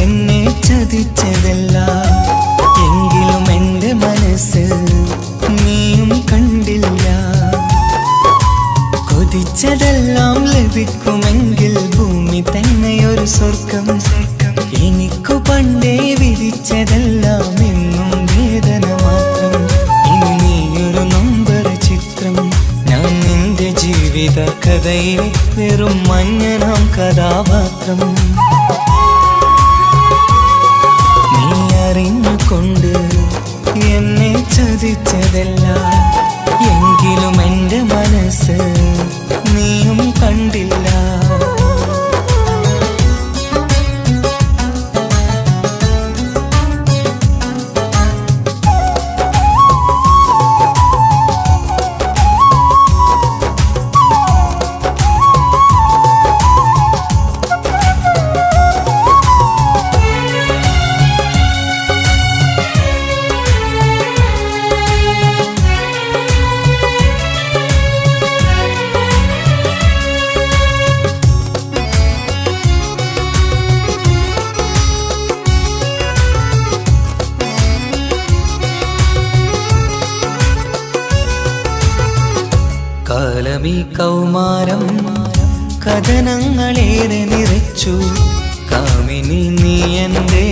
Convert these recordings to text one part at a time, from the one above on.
എന്നെ ചതിച്ചതല്ല, എങ്കിലും എൻ്റെ മനസ്സ് നീയും കണ്ടില്ല. കൊതിച്ചതെല്ലാം ലഭിക്കുമെങ്കിൽ ഭൂമി തന്നെയൊരു സ്വർഗം. എനിക്കു പണ്ടേ വിധിച്ചതെല്ലാം എന്നും വേദന മാത്രം. ഇനി നീയൊരു നൊമ്പര ചിത്രം, ഞാൻ നിന്റെ ജീവിത കഥയിൽ വെറും മഞ്ഞനാം കഥാപാത്രം. നീ അറിഞ്ഞുകൊണ്ട് എന്നെ ചതിച്ചതല്ല, എങ്കിലും എൻ്റെ മനസ്സ് നീയും കണ്ടില്ല. കാലമീ കൗമാരം കഥനങ്ങളേറെ നിറച്ചു. കാമിനി നീ എൻ്റെ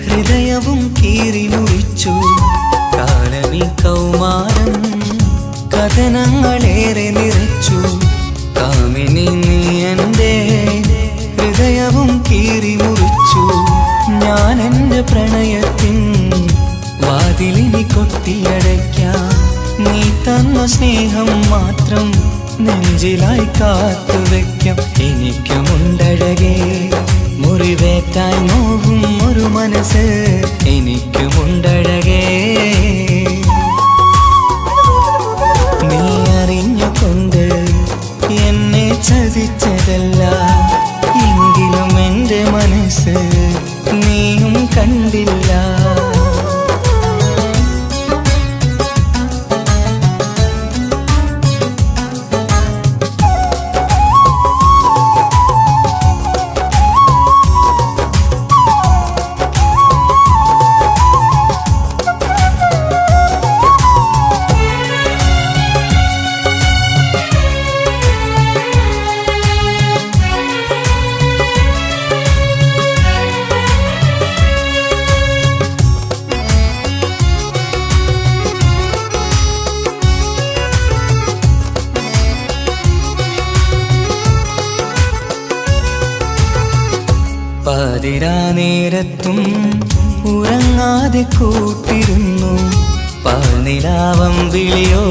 ഹൃദയവും കീറി മുറിച്ചു. കാലമീ കൗമാരം കഥനങ്ങളേറെ നിറച്ചു. കാമിനി നീ എൻ്റെ ഹൃദയവും കീറി മുറിച്ചു. ഞാൻ എൻ്റെ പ്രണയത്തിൻ വാതിലിനി കൊട്ടിയടയ്ക്കാം. നീ തന്ന സ്നേഹം മാത്രം നെഞ്ചിലായി കാത്തുവെക്കാം. എനിക്കുമുണ്ടഴകേ മുറിവേറ്റായി നോവും ഒരു മനസ്സ്, എനിക്കുമുണ്ടഴകേ. നീ അറിഞ്ഞുകൊണ്ട് എന്നെ ചതിച്ചതല്ല, എങ്കിലും എൻ്റെ മനസ്സ് നീയും കണ്ടില്ല. പാതിരാ നേരത്തും ഉറങ്ങാതെ കൂട്ടിരുന്നു. പാൽനിലാവം വിളിയോ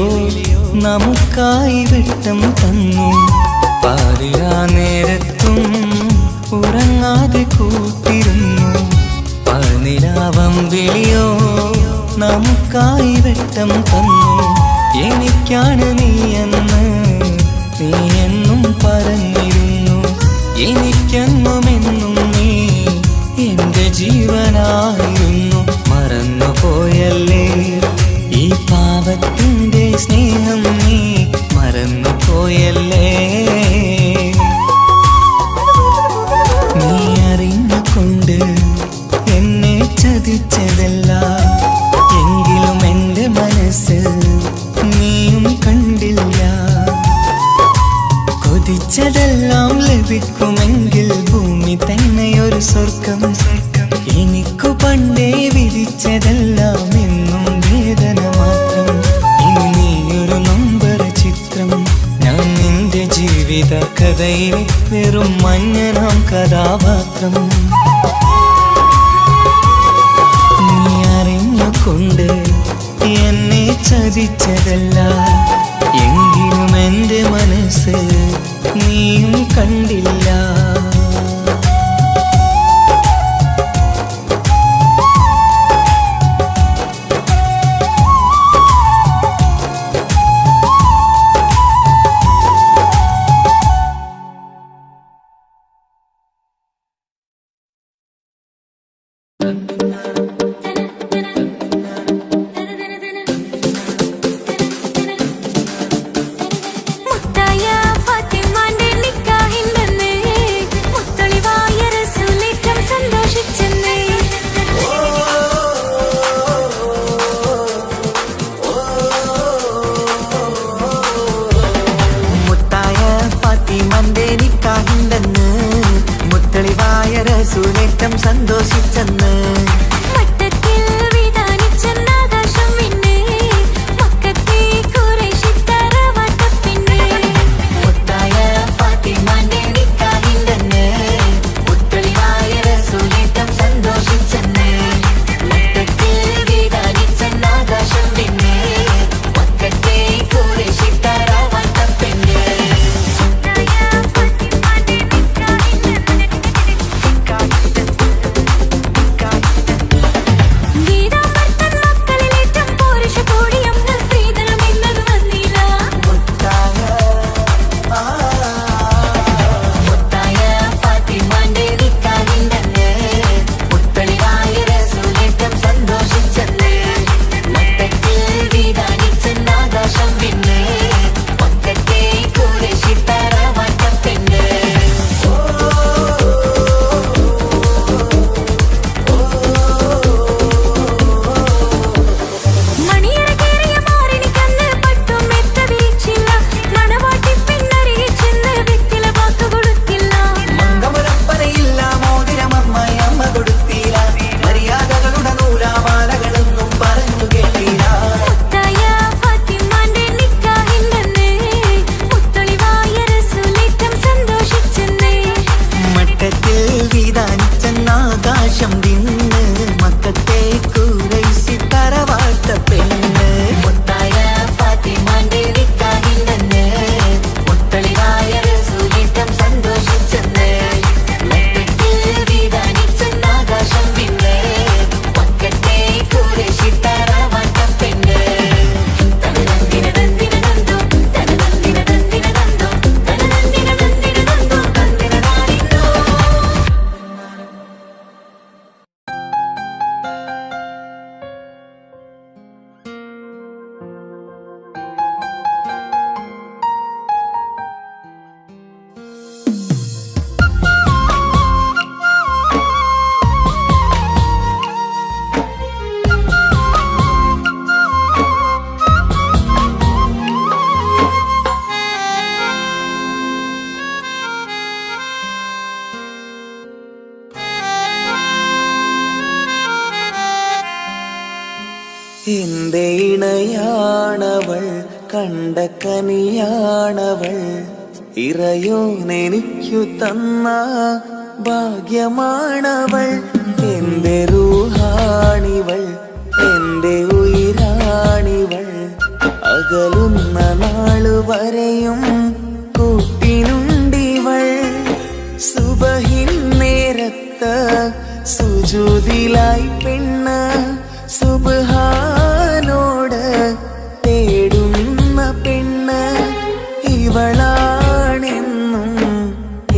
നമുക്കായി വെട്ടം തന്നു. പാതിരാ നേരത്തും ഉറങ്ങാതെ കൂട്ടിരുന്നു. പാൽനിലാവം വിളിയോ നമുക്കായി വെട്ടം തന്നു. എനിക്കാണ് നീയെന്ന് നീ എന്നും പറഞ്ഞിരുന്നു. എനിക്കെന്നുമെന്നും നീ എൻ്റെ ജീവനായിരുന്നു. മറന്നുപോയല്ലേ ഈ പാവത്തിൻ്റെ സ്നേഹം, നീ മറന്നുപോയല്ലേ. നീ അറിഞ്ഞുകൊണ്ട് എന്നെ ചതിച്ചതല്ല, എങ്കിലും എൻ്റെ മനസ്സ് നീയും കണ്ടില്ല. കൊതിച്ചതെല്ലാം ലഭിക്കുമെങ്കിൽ ഭൂമി തന്നെയൊരു സ്വർഗം. എനിക്കു പണ്ടേ വിധിച്ചതെല്ലാം എന്നും വേദന മാത്രം. ഇനി നീയൊരു നൊമ്പര ചിത്രം, ഞാൻ നിന്റെ ജീവിത കഥയിൽ വെറും മഞ്ഞനാം കഥാപാത്രം. നീ അറിഞ്ഞുകൊണ്ട് എന്നെ ചതിച്ചതല്ല, എങ്കിലും എൻ്റെ മനസ്സ് നീയും കണ്ടില്ല. മുത്തായ ഫാത്തിമാന്റെ നിക്കാഹിൻ വന്ന് മുത്തളിവായ റസൂലിന്റെ റസൂലേറ്റം സന്തോഷിച്ചെന്ന് എന്റെ ഇണയാണവൾ, കണ്ട കനിയാണവൾ, ഇറയോനെനിക്കു തന്ന ഭാഗ്യമാണവൾ. എന്റെ റൂഹാണിവൾ, എന്റെ ഉയിരാണിവൾ, അകലുന്ന നാളുവരെയും കൂട്ടിനുണ്ടിവൾ. സുബഹിൻ നേരത്ത് സുജൂദിലായി പെണ്ണ് സുബ്ഹാനോട് തേടുന്ന പെണ്ണ് ഇവളാണെന്നും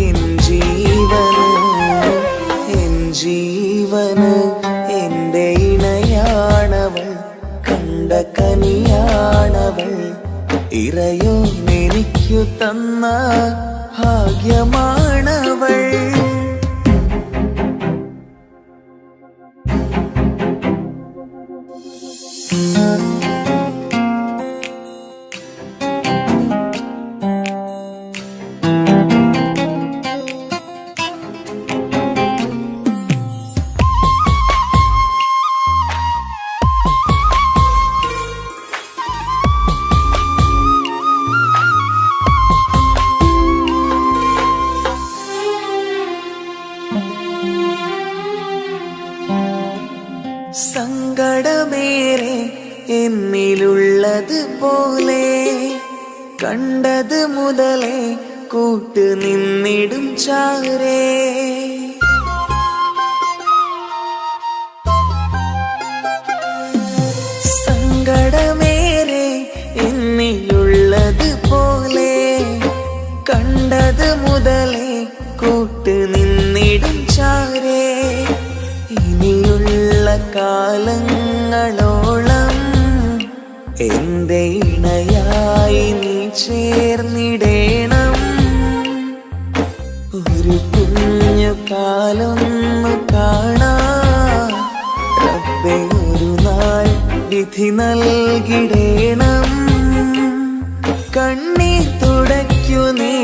എൻ ജീവന്, എൻ ജീവന്. എന്റെ ഇണയാണവൾ, കണ്ട കനിയാണവൾ, ഇറയോനെനിക്കു തന്ന ഭാഗ്യമാണവൾ. സങ്കടമേറെ എന്നിലുള്ളത് പോലെ കണ്ടത് മുതലേ കൂട്ട് നിന്നിടും ചാരേ. സങ്കടമേറെ എന്നിലുള്ളത് പോലെ കണ്ടത് മുതലേ കൂട്ട് നിന്നിടും ചാരേ. ഇനിയുള്ള കാലങ്ങളോളം എന്റെ ഇണയായി നീ ചേർന്നിടേണം. ഒരു കുഞ്ഞു കാലൊന്നു കാണാൻ റബ്ബേ ഒരു നാൾ വിധി നൽകിടേണം. കണ്ണീർ തുടയ്ക്കു നീ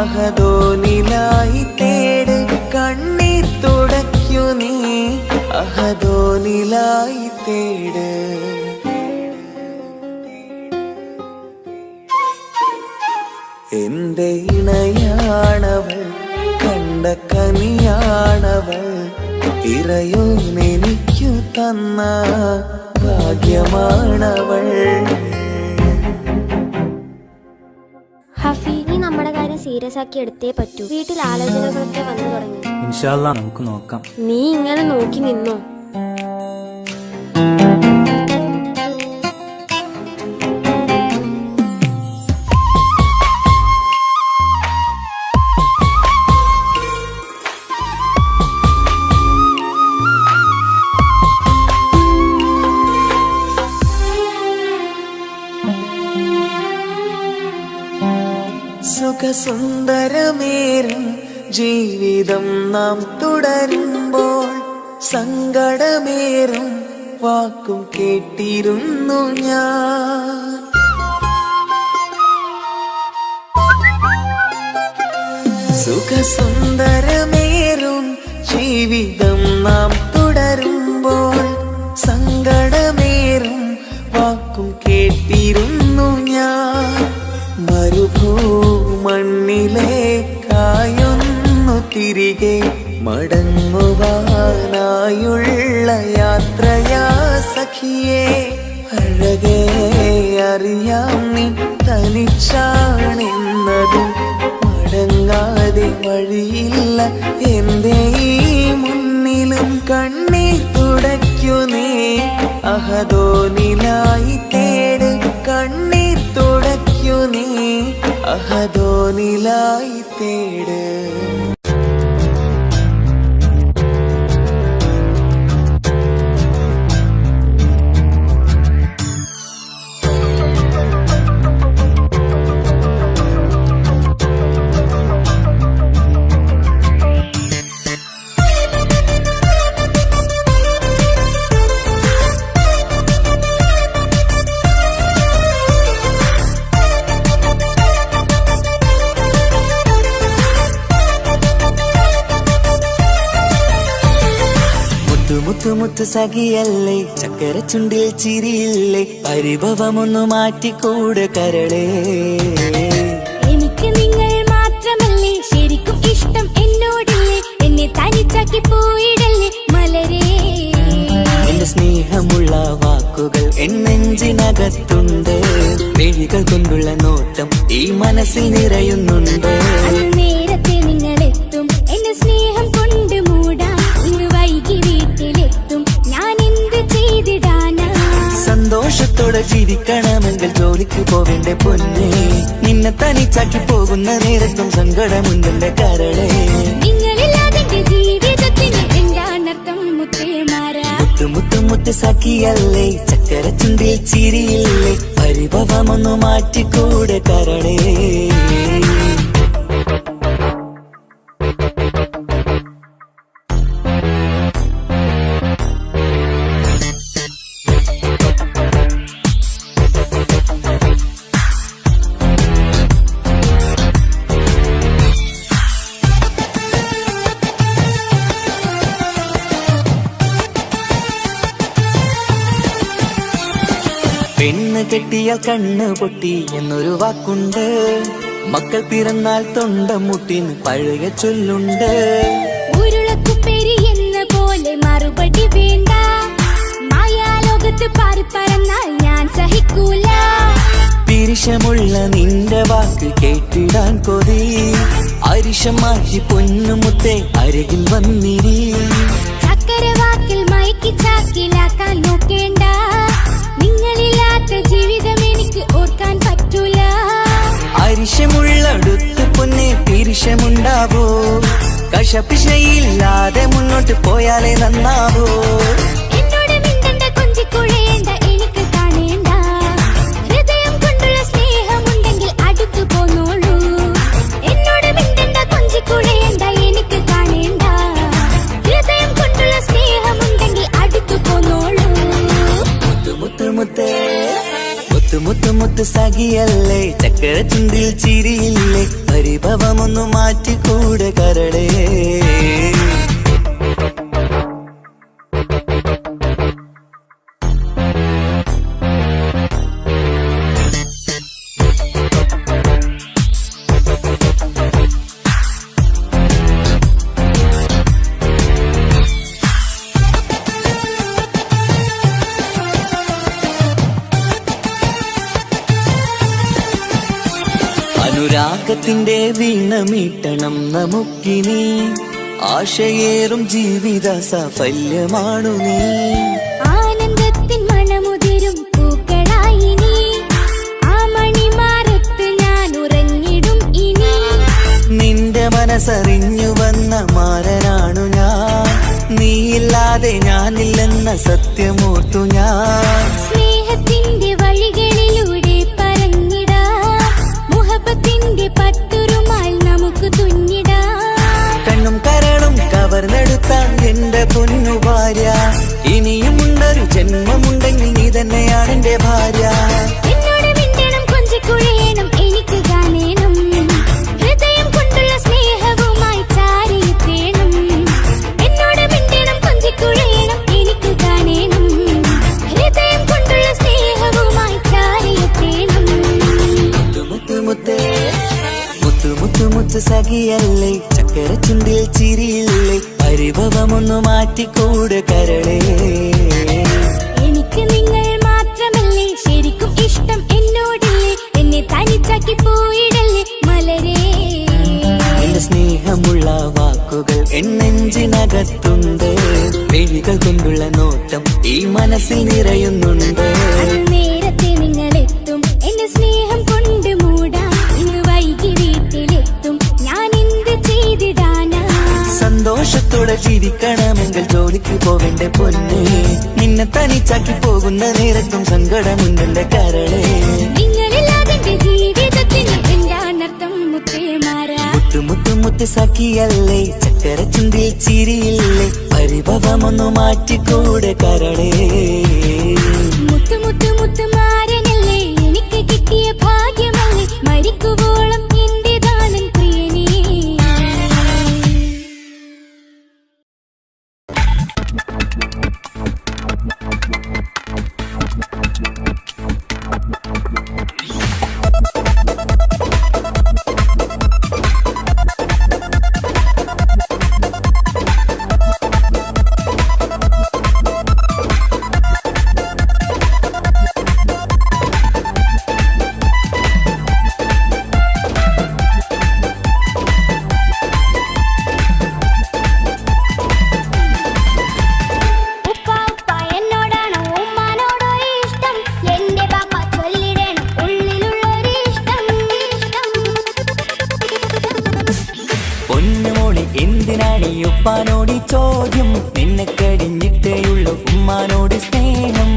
അഹദോനിലായി തേട്, കണ്ണീർ അഹദോനിലായി തേട്. എന്റെ ഇണയാണവൾ, കണ്ട കനിയാണവൾ, ഇറയോനെനിക്കു തന്ന ഭാഗ്യമാണവൾ. ഹഫി, നീ നമ്മുടെ കാര്യം സീരിയസ് ആക്കി എടുത്തേ പറ്റൂ. വീട്ടിൽ ആലോചനകളൊക്കെ വന്നു തുടങ്ങി. ഇൻഷാ അല്ലാഹ് നമുക്ക് നോക്കാം. നീ ഇങ്ങനെ നോക്കി നിന്നോ? സുഖസുന്ദരമേറും ജീവിതം നാം തുടരുമ്പോൾ സങ്കടമേറും വാക്കും കേട്ടിരുന്നു ഞാൻ. സുഖസുന്ദരമേറും ജീവിതം നാം തുടരുമ്പോൾ സങ്കടമേറും വാക്കും കേട്ടിരുന്നു ഞാൻ. മരുഭൂമണ്ണിലേക്കായൊന്നു തിരികെ മടങ്ങുവാനായുള്ള യാത്രയാ സഖിയേ. അഴകേ അറിയാം നീ തനിച്ചാണെന്നതും മടങ്ങാതെ വഴിയില്ല എന്റെ ഈ മുന്നിലും. കണ്ണീർ തുടയ്ക്കു നീ അഹദോനിലായി തേട്. കണ്ണീർ തുടയ്ക്കു നീ അഹദോനിലായി തേട്. മുത്തുമുത്ത് സഖിയല്ലേ, ചക്കര ചുണ്ടിൽ ചിരിയില്ലേ, പരിഭവമൊന്നു മാറ്റിക്കൂടെ കരളേ. എനിക്ക് നിങ്ങൾ മാത്രമല്ലേ ശരിക്കും ഇഷ്ടം എന്നോടില്ലേ, എന്നെ തനിച്ചാക്കി പോയിടല്ലേ മലരേ. എന്റെ സ്നേഹമുള്ള വാക്കുകൾ എന്നെഞ്ചിനകത്തുണ്ട്, മിഴികൾ കൊണ്ടുള്ള നോട്ടം ഈ മനസ്സിൽ നിറയുന്നുണ്ട്. നേരത്തെ നിങ്ങളെത്തും എന്റെ സ്നേഹം കൊണ്ട് മൂടാൻ, ഇന്ന് വൈകി വീട്ടിലെത്തും ഞാൻ എന്ത് ചെയ്തിടാനാ. സന്തോഷത്തോടെ ജീവിക്കണമെങ്കിൽ ജോലിക്ക് പോവേണ്ട പൊന്നേ, നിന്നെ തനിച്ചാക്കി പോകുന്ന നേരത്തും സങ്കടമുണ്ടെന്റെ കരളേ. നിങ്ങളില്ലാതെ ജീവിതത്തിന് എന്താണർത്ഥം മുത്തേമാരാ. മുത്ത് സഖിയല്ലേ, ചക്കര ചുണ്ടിൽ ചിരിയില്ലേ, പരിഭവമൊന്നു മാറ്റിക്കൂടെ കരളേ. പെണ്ണ് കെട്ടിയാൽ കണ്ണ് പൊട്ടി എന്നൊരു വാക്കുണ്ട്, മക്കൾ പിറന്നാൽ തൊണ്ട മുട്ടിന് പഴയ ചൊല്ലുണ്ട്. ഉരുളക്കുപ്പേരി എന്ന പോലെ മറുപടി വേണ്ട, മായാലോകത്ത് പാറിപ്പറന്നാൽ ഞാൻ സഹിക്കൂല. പിരിശമുള്ള നിന്റെ വാക്ക് കേട്ടിടാൻ കൊതി, അരിശം മാറ്റി പൊന്നുമുത്തേ അരികിൽ വന്നിരി. ചക്കര വാക്കിൽ മയക്കി ചാക്കിലാക്കാൻ നോക്കേണ്ട, നിങ്ങളില്ലാത്ത ജീവിതം എനിക്ക് ഓർക്കാൻ പറ്റൂല. അരിശമുള്ളടുത്ത് പൊന്നെ പിരിശമുണ്ടാവോ, കശപിശയില്ലാതെ മുന്നോട്ട് പോയാലേ നന്നാവോ. എന്നോട് മിണ്ടണ്ട കൊഞ്ചിക്കുഴയേണ്ട എനിക്ക് കാണേണ്ട, ഹൃദയം കൊണ്ടുള്ള സ്നേഹമുണ്ടെങ്കിൽ അടുത്തു പോന്നോളൂ. എന്നോട് മിണ്ടണ്ട കൊഞ്ചിക്കുഴയേണ്ട എനിക്ക് കാണേണ്ട, ഹൃദയം കൊണ്ടുള്ള സ്നേഹമുണ്ടെങ്കിൽ അടുത്തു പോന്നോളൂ. മുത്ത് സഖിയല്ലേ, ചക്കര ചുണ്ടിൽ ചിരിയില്ലേ, പരിഭവമൊന്നു മാറ്റിക്കൂടെ കരളേ. സ്നേഹത്തിന്റെ വീണ മീട്ടണം നമുക്കിനി, ആശയേറും ജീവിത സാഫല്യമാണു നീ. ആനന്ദത്തിൻ മണമുതിരും പൂക്കളായി നീ, ആ മണിമാറത്ത് ഞാൻ ഉറങ്ങിടും ഇനി. നിന്റെ മനസ്സറിഞ്ഞു വന്ന മാരനാണു ഞാൻ, നീയില്ലാതെ ഞാനില്ലെന്ന സത്യമോർത്തു ഞാൻ. സ്നേഹത്തിന്റെ വഴികളിലൂടെ പറഞ്ഞിടാം, മുഹബത്തിന്റെ പട്ടുറുമാൽ നമുക്ക് തുന്നിടാം. കണ്ണും കരളും കവർന്നെടുത്ത എന്റെ പൊന്നു ഭാര്യ, ഇനിയുമുണ്ടൊരു ജന്മമുണ്ടെങ്കിൽ നീ തന്നെയാണ് എന്റെ ഭാര്യ. എന്നോട് മിണ്ടണം, കൊഞ്ചിക്കുഴയണം, എനിക്ക് കാണണം, ഹൃദയം കൊണ്ടുള്ള സ്നേഹവുമായി ചാരിയെത്തേണം. എന്നോട് മിണ്ടണം, കൊഞ്ചിക്കുഴയണം, എനിക്ക് കാണണം, ഹൃദയം കൊണ്ടുള്ള സ്നേഹവുമായി ചാരിയെത്തേണം. മുത്തു മുത്തേ, മുത്തു മുത്തു മുത്തു സഖിയല്ലേ, ചക്കര ചുണ്ടിൽ ചിരിയില്ലേ, പരിഭവമൊന്നു മാറ്റിക്കൂട് കരളേ. എനിക്ക് നിങ്ങൾ മാത്രമല്ലേ ശരിക്കും ഇഷ്ടം എന്നോടില്ലേ, എന്നെ തനിച്ചാക്കി പോയിടല്ലേ മലരേ. എന്റെ സ്നേഹമുള്ള വാക്കുകൾ എന്നെഞ്ചിനകത്തുണ്ട്, മിഴികൾ കൊണ്ടുള്ള നോട്ടം ഈ മനസ്സിൽ നിറയുന്നുണ്ട്. അന്ന് നേരത്തെ നിങ്ങളെത്തും എന്റെ സ്നേഹം കൊണ്ട് മൂടാൻ, ഇന്ന് വൈകി വീട്ടിലെത്തും ഞാൻ എന്ത് ചെയ്തിടാനാ. സന്തോഷത്തോടെ ജീവിക്കണമെങ്കിൽ ജോലിക്ക് പോവേണ്ട പൊന്നെ, നിന്നെ തനിച്ചാക്കി പോകുന്ന നേരത്തും സങ്കടമുണ്ടെന്റെ കരളേ. നിങ്ങളില്ലാതെ എന്റെ ജീവിതത്തിന് എന്താണർത്ഥം മുത്തേമാരാ. മുത്തു മുത്തു മുത്ത് സഖിയല്ലേ, ചക്കര ചുണ്ടിൽ ചിരിയില്ലേ, പരിഭവമൊന്നു മാറ്റിക്കൂടെ കരളേ. മുത്തു മുത്തു മുത്തുമാരനല്ലേ, എനിക്ക് കിട്ടിയ ഭാഗ്യമല്ലേ, മരിക്കുവോളം എന്റേതാണൻ പ്രിയനേ. എന്തിനാണ് ഈ ഉപ്പാനോട് ഈ ചോദ്യം, നിന്നെ കഴിഞ്ഞിട്ടേയുള്ളൂ ഉമ്മാനോട് സ്നേഹം.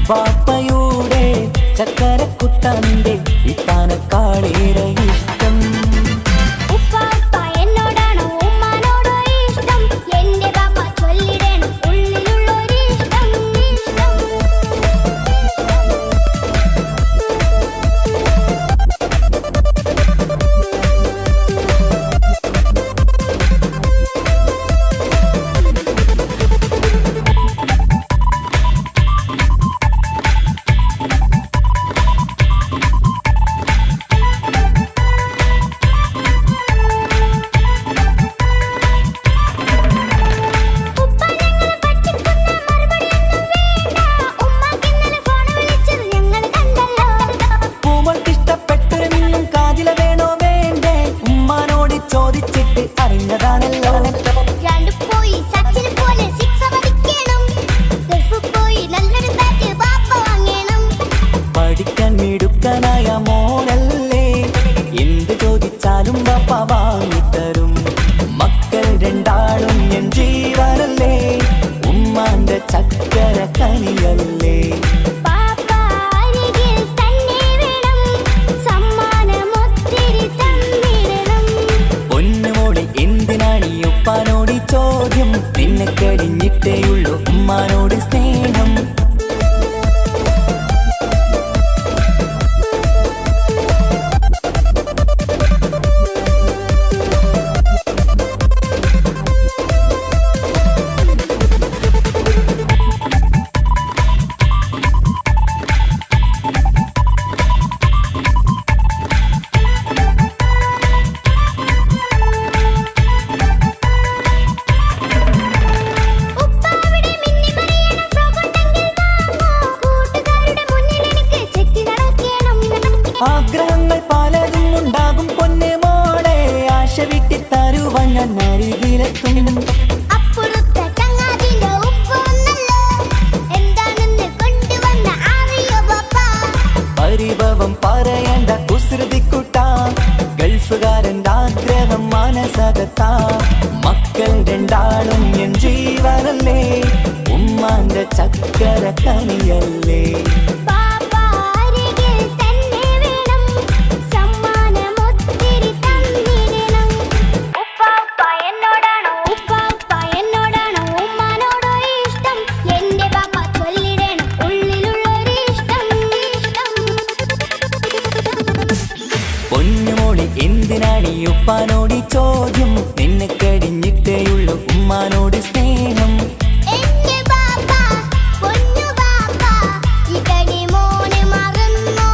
പാപ്പയുടെ ചക്കരക്കുട്ടന്റെ ഇത്താനക്കാളേറെ ഇഷ്ടം. ആഗ്രഹങ്ങൾ പലതും ഉണ്ടാകും പൊന്നെ മോളെ, ആശ വിട്ടി തരുവാൻ ഞാൻ അരികിലെത്തും. അപ്പുറത്തെ ചങ്ങാതിന്റെ ഉപ്പൊന്നല്ലോ, എന്താണെന്ന് കൊണ്ടുവന്ന അറിയോ ബാപ്പ? പരിഭവം പറയണ്ട കുസൃതിക്കുട്ട, ഗൾഫുകാരൻ്റെ ആഗ്രഹം മനസ്സകത്താ. മക്കൾ രണ്ടാളും എൻ ജീവനല്ലേ, ഉമ്മാന്റെ ചക്കര കനിയല്ലേ. ബാപ്പ അരികിൽ തന്നെ വേണം, സമ്മാനമൊത്തിരി തന്നിടണം. ഉപ്പാപ്പ എന്നോടാണോ ഉമ്മാനോടോ ഇഷ്ടം? എന്റെ ബാപ്പ ചൊല്ലിടണം ഉള്ളിലുള്ളൊരിഷ്ടം. പൊന്നുമോളി എന്തിനാണ് ഈ ഉപ്പാനോട് ചോദ്യം? നിന്നെ കഴിഞ്ഞിട്ടേയുള്ളൂ ഉമ്മാനോട് സ്നേഹം. എന്റെ ബാപ്പ പൊന്നു ബാപ്പ, ഈ കടി മോനെ മറന്നോ?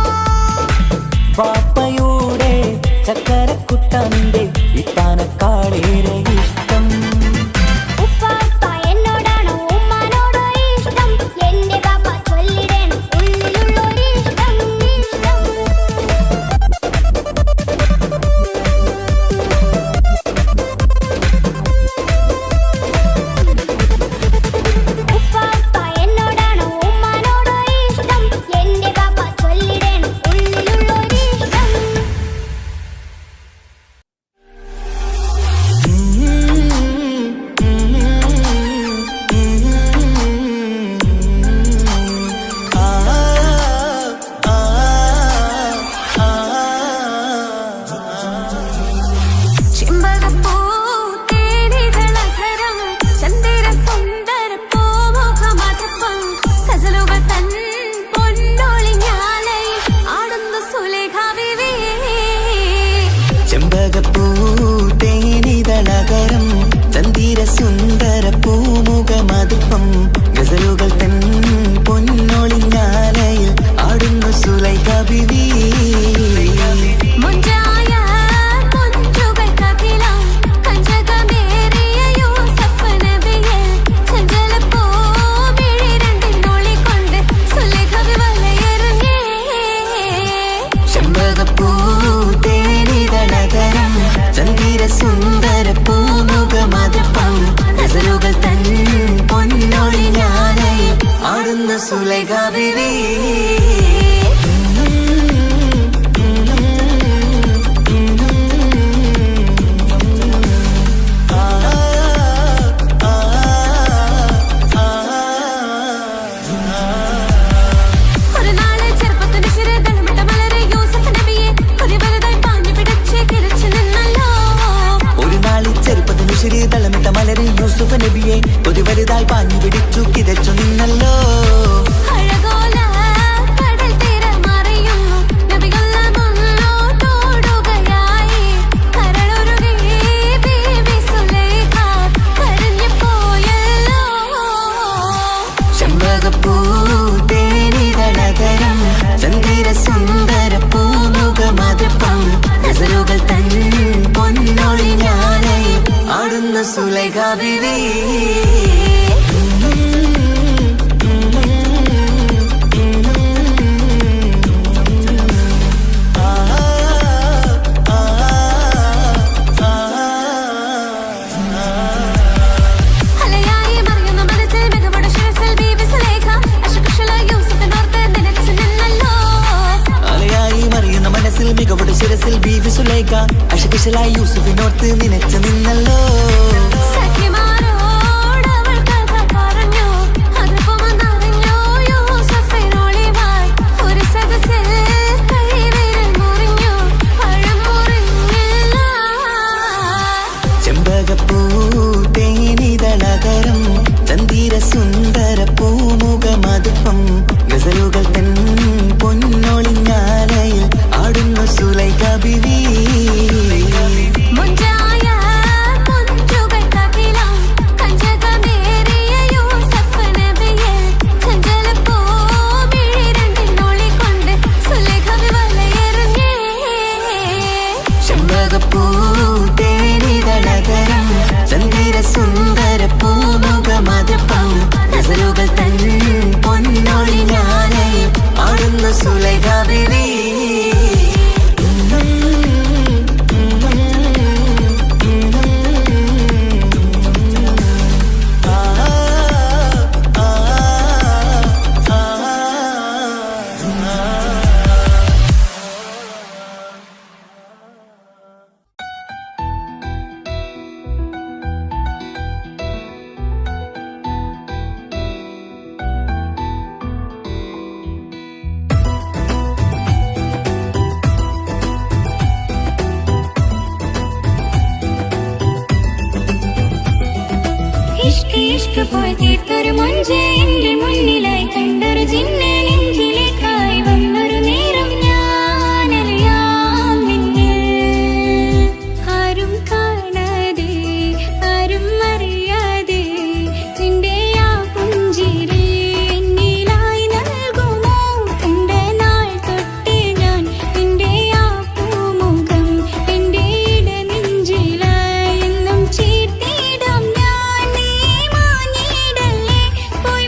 പാപ്പയുടെ ചക്കരക്കുട്ട നിന്റെ ഇത്താനക്കാളേറെ ഇഷ്ടം. ഉപ്പാപ്പ എന്നോടാണോ ഉമ്മാനോടോ ഇഷ്ടം? എന്റെ ബാപ്പ ചൊല്ലിടണം ഉള്ളിലുള്ളൊരിഷ്ടം. ഉപ്പാപ്പ എന്നോടാണോ ഉമ്മാനോടോ ഇഷ്ടം? എന്റെ ബാപ്പ ചൊല്ലിടണം ഉള്ളിലുള്ളൊരിഷ്ടം. ചെമ്പകപ്പൂ തേനിതളധരം ചന്ദിര സുന്ദര പൂമുഖമധപ്പം ഗസലുകൾ തൻ പൊന്നൊളിഞ്ഞാലയിൽ ആടുന്നു സുലേഖ ബീവി. ചെമ്പകപ്പൂ തേനിതളകരം ചന്ദിര സുന്ദര പൂമുഖമതുപ്പം ഗസലുകൾ തൻ പൊന്നൊളിഞ്ഞാലയിൽ ആടുന്നു സുലൈഖ ബീവി. മുഞ്ചായ മുഞ്ചുകൾക്കഖിലം കഞ്ചകമേറിയ യൂസഫ് നബിയെ ചഞ്ചലപ്പൂ മിഴി രണ്ടിനൊളികൊണ്ട് സുലേഖ വലയെറിഞ്ഞേ. ചെമ്പകപ്പൂ തേനിതളകരം ചന്ദിര സുന്ദര പൂമുഖമതുപ്പം ഗസലുകൾ തൻ പൊന്നൊളിഞ്ഞാലയിൽ ആടുന്നു സുലൈഖ ബീവി. ഒരു നാളെ ചെറുപ്പത്തിന്റെ ശിരതളമിട്ട മലരെ യൂസഫ് നബിയെ കൊതിവലുതായി പാഞ്ഞു പിടിച്ച് കിരച്ചു നിന്നല്ലോ. ഒരു നാളിൽ ചെറുപ്പത്തിനു ശരി തളമിട്ട മലരി യൂസുഫ് നബിയെ ഒരു വലുതായി പാഞ്ഞു പിടിച്ചു കിതച്ചു നിന്നല്ലോ. അഴകോല കടൽ തീരമറിയുന്നു നബികൾ മുന്നോട്ടോടുകയായി. കരളുരുകി ബീബി സുലൈഖ കരഞ്ഞു പോയല്ലോ. ചെമ്പകപ്പൂ തേനിതളകരം ചന്ദിര സുന്ദര പൂമുഖമതുപ്പം ഗസലുകൾ തൻ പൊന്നൊളിഞ്ഞാലയിൽ ആടുന്നു സുലൈഖ ബീവി. അലയായി മറിയുന്ന മനസ്സിൽ മികവുടെ ശിരസിൽ ബീബി സുലൈഖ അശകുശലായി യൂസഫിനോർത്ത് നനച്ചു നിന്നല്ലോ. അലയായി മറിയുന്ന മനസ്സിൽ മികവുടെ ശിരസിൽ ബീവി സുലൈഖ അശകുശലായി യൂസുഫിനോർത്ത് നിനച്ചു നിന്നല്ലോ. സഖിമാരോടവൾ കഥ പറഞ്ഞു, അതുപമന്നറിഞ്ഞു യൂസഫിനൊളിവായി. ഒരു സദസ്സിൽ കൈവിരൽ മുറിഞ്ഞു, പഴം മുറിഞ്ഞില്ല. ചെമ്പകപ്പൂ തേനിതളകരം ചന്ദിര സുന്ദര പൂമുഖമതുപ്പം ഗസലുകൾ തൻ പൊന്നൊളിഞ്ഞാലയിൽ ആടുന്നു സുലൈഖ ബീവി. മുഞ്ചായ മുഞ്ചുകൾക്കഖിലം കഞ്ചകമേറിയ യൂസഫ് നബിയെ ചഞ്ചലപ്പൂ മിഴി രണ്ടിനൊളികൊണ്ട് സുലേഖ വലയെറിഞ്ഞേ. ചെമ്പകപ്പൂ തേനിതളകരം ചന്ദിര സുന്ദര പൂമുഖമതുപ്പം ഗസലുകൾ തൻ പൊന്നൊളിഞ്ഞാലയിൽ ആടുന്നു സുലൈഖ ബീവി. ഇഷ്ക് ഇഷ്ക് പോയി തീർത്തൊരു മൊഞ്ച് എന്റെ മുന്നിലായി കണ്ടൊരു ജിന്നെ നെഞ്ചിലേക്കായി വന്നൊരു നേരം ഞാനറിയാം നിന്നെ ആരും കാണാതെ ആരും അറിയാതെ നിന്റെ ആ പുഞ്ചിരി എന്നിലായി നൽകുമോ കണ്ട നാൾ തൊട്ട് ഞാൻ നിന്റെ ആ പൂമുഖം എന്റെ ഇടനെഞ്ചിലായി എന്നും ചേർത്തിടാം ഞാൻ നീ മാഞ്ഞിടല്ലേ പോയി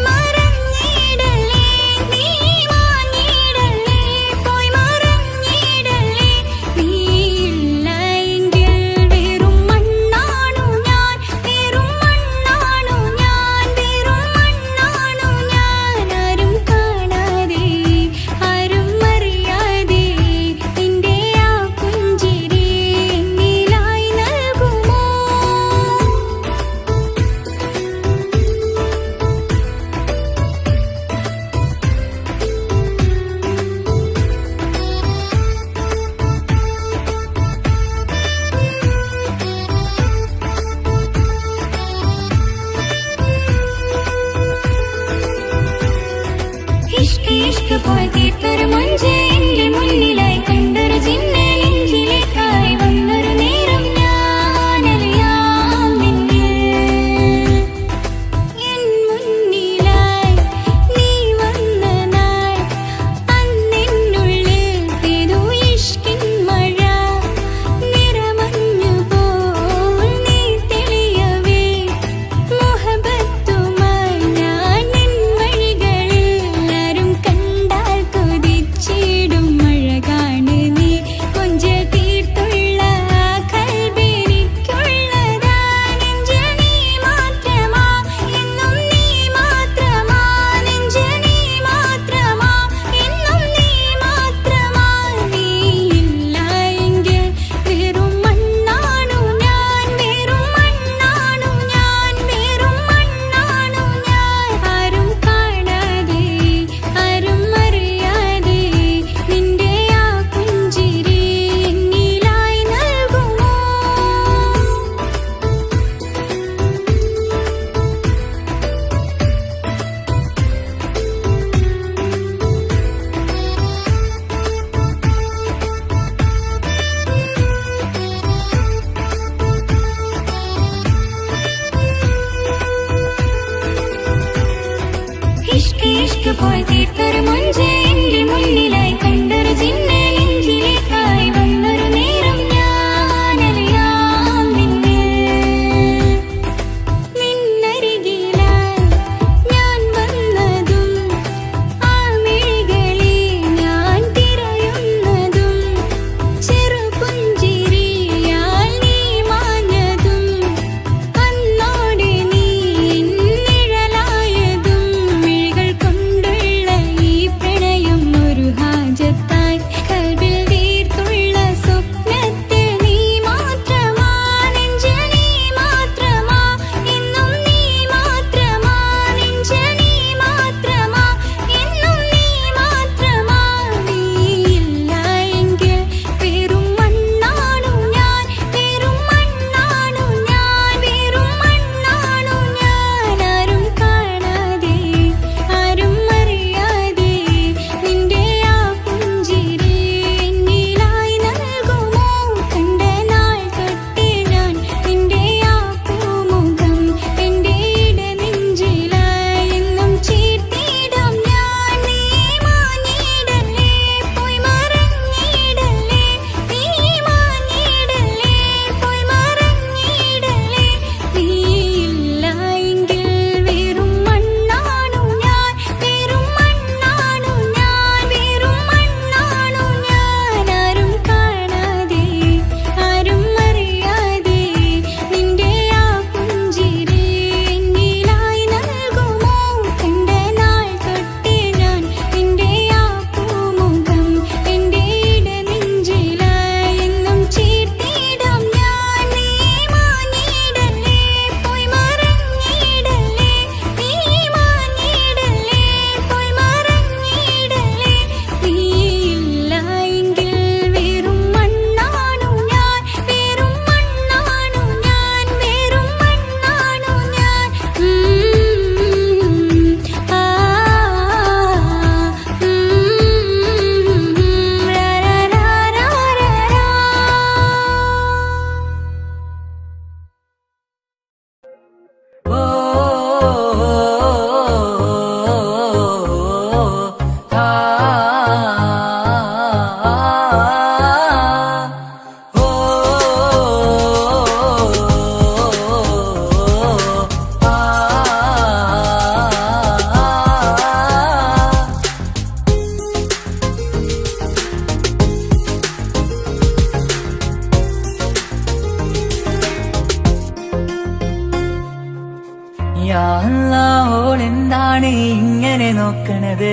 എന്താണ് ഇങ്ങനെ നോക്കണത്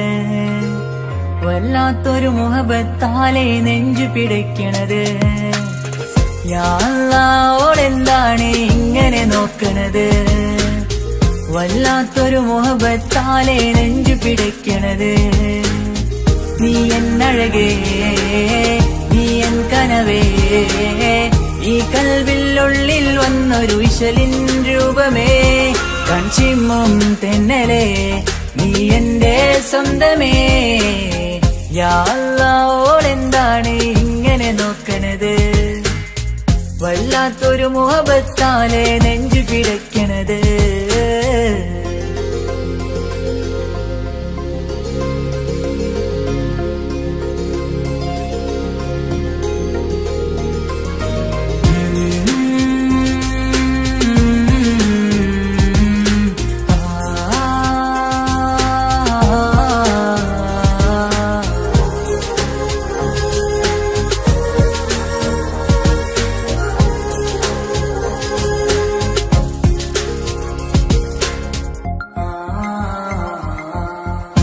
വല്ലാത്തൊരു മുഹബത്താലെ നെഞ്ചു പിടയ്ക്കണത് യാ അല്ലാ ഓളെന്താണ് ഇങ്ങനെ നോക്കണത് വല്ലാത്തൊരു മുഹബത്താലെ നെഞ്ചു പിടയ്ക്കണത് നീ എന്നഴകേ നീ എൻ കനവേ ഈ കൽവില്ലുള്ളിൽ വന്നൊരു വിശലിൻ രൂപമേ കൺചിമ്മും തെന്നലേ നീ എന്റെ സ്വന്തമേ യാ അല്ലാ ഓളെന്താണ് ഇങ്ങനെ നോക്കണത് വല്ലാത്തൊരു മുഹബത്താലെ നെഞ്ചു പിടയ്ക്കണത്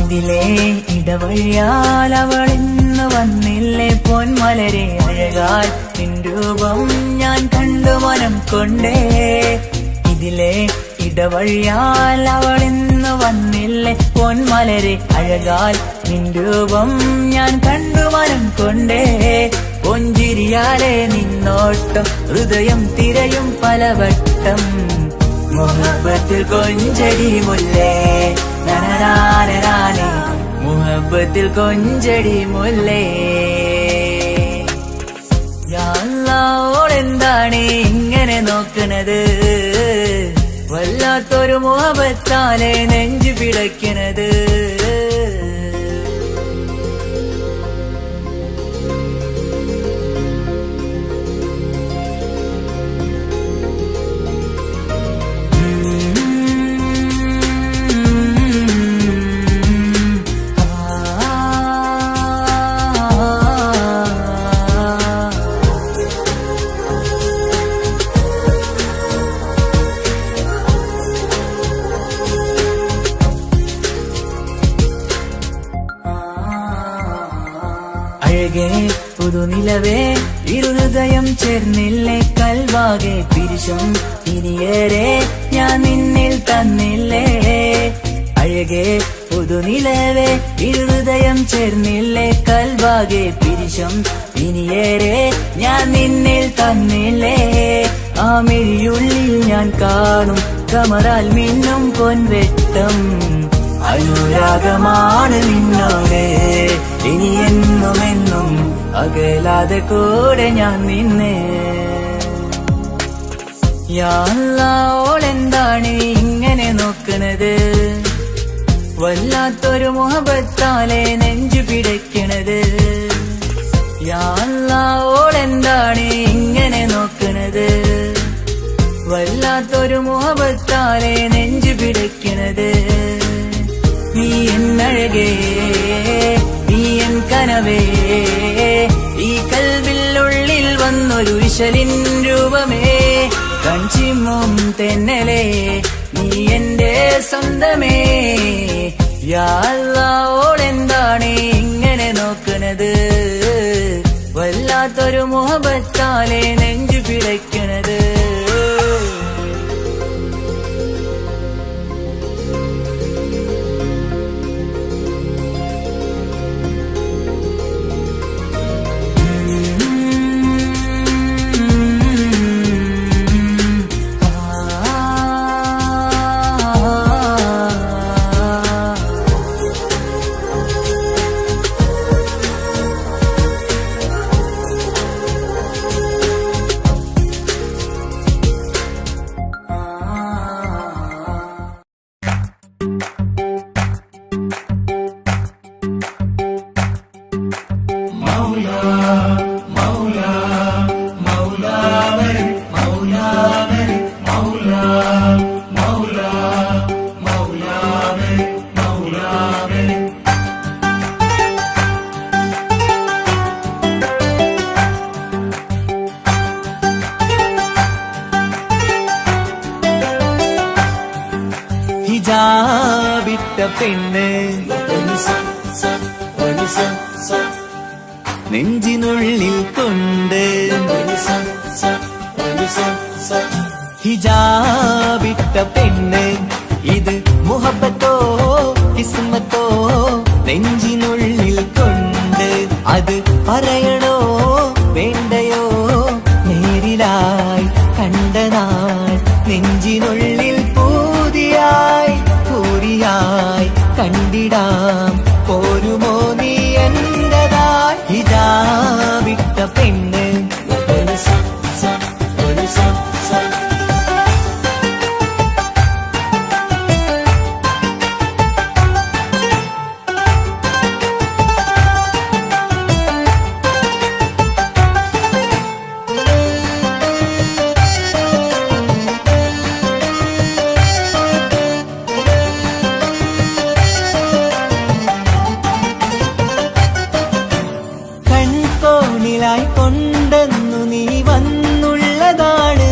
ഇതിലെ ഇടവഴിയാൽ അവളിന്ന് വന്നില്ലേ പൊന്മലരെ അഴകാൽ നിൻ രൂപം ഞാൻ കണ്ടു മനം കൊണ്ടേ ഇതിലെ ഇടവഴിയാൽ അവളിന്ന് വന്നില്ലേ പൊന്മലരെ അഴകാൽ നിൻ രൂപം ഞാൻ കണ്ടു മനം കൊണ്ടേ പൊഞ്ചിരിയാലെ നിന്നോട്ടം ഹൃദയം തിരയും പലവട്ടം മുഹബത്തിൽ കൊഞ്ചടി മുല്ലേ നനനാനനാനെ മുഹബത്തിൽ കൊഞ്ചടി മുല്ലേ യാ അല്ലാ ഓളെന്താണ് ഇങ്ങനെ നോക്കണത് വല്ലാത്തൊരു മുഹബത്താലെ നെഞ്ചു പിടയ്ക്കണത് അഴകേ പുതുനിലവേ ഇരുഹൃദയം ചേർന്നില്ലേ കൽവാകെ പിരിശം ഇനിയേറെ ഞാൻ നിന്നിൽ തന്നില്ലേ അഴകേ പുതുനിലവേ ഇരുഹൃദയം ചേർന്നില്ലേ കൽവാകെ പിരിശം ഇനിയേറെ ഞാൻ നിന്നിൽ തന്നില്ലേ ആ മിഴിയുള്ളിൽ ഞാൻ കാണും കമറാൽ മിന്നും പൊൻവെട്ടം അനുരാഗമാണ് നിന്നോട് ഇനി എന്നുമെന്നും അകലാതെ കൂടെ ഞാൻ നിന്നെ യാ അല്ലാ ഓളെന്താണ് ഇങ്ങനെ നോക്കണത് വല്ലാത്തൊരു മുഹബത്താലെ നെഞ്ചു പിടയ്ക്കണത് യാ അല്ലാ ഓളെന്താണ് ഇങ്ങനെ നോക്കണത് വല്ലാത്തൊരു മുഹബത്താലെ നെഞ്ചു പിടയ്ക്കണത് നീ എന്നഴകേ നീ എൻ കനവേ ഈ കൽവില്ലുള്ളിൽ വന്നൊരു വിശലിൻ രൂപമേ കൺചിമ്മും തെന്നലേ നീ എന്റെ സ്വന്തമേ യാ അല്ലാ ഓളെന്താണ് ഇങ്ങനെ നോക്കണത് വല്ലാത്തൊരു മുഹബത്താലെ നെഞ്ചു പിടയ്ക്കണത് പെണ്ണ് നെഞ്ചിനുള്ളിൽ കൊണ്ട് ഹിജാബിട്ട പെണ്ണ് ഇത് മുഹബത്തോ കിസ്മത്തോ നെഞ്ചിനുള്ളിൽ കൊണ്ട് അത് പറയണോ വേണ്ടയോ നേരിലായി കണ്ട നാൾ നെഞ്ചിനുള്ളിൽ പൂതിയായി പൂരിയായി കണ്ടിടാം പോരുമോ നീ എന്റതായി ഹിജാബിട്ട പെണ്ണ് കൊണ്ടെന്നു നീ വന്നുള്ളതാണ്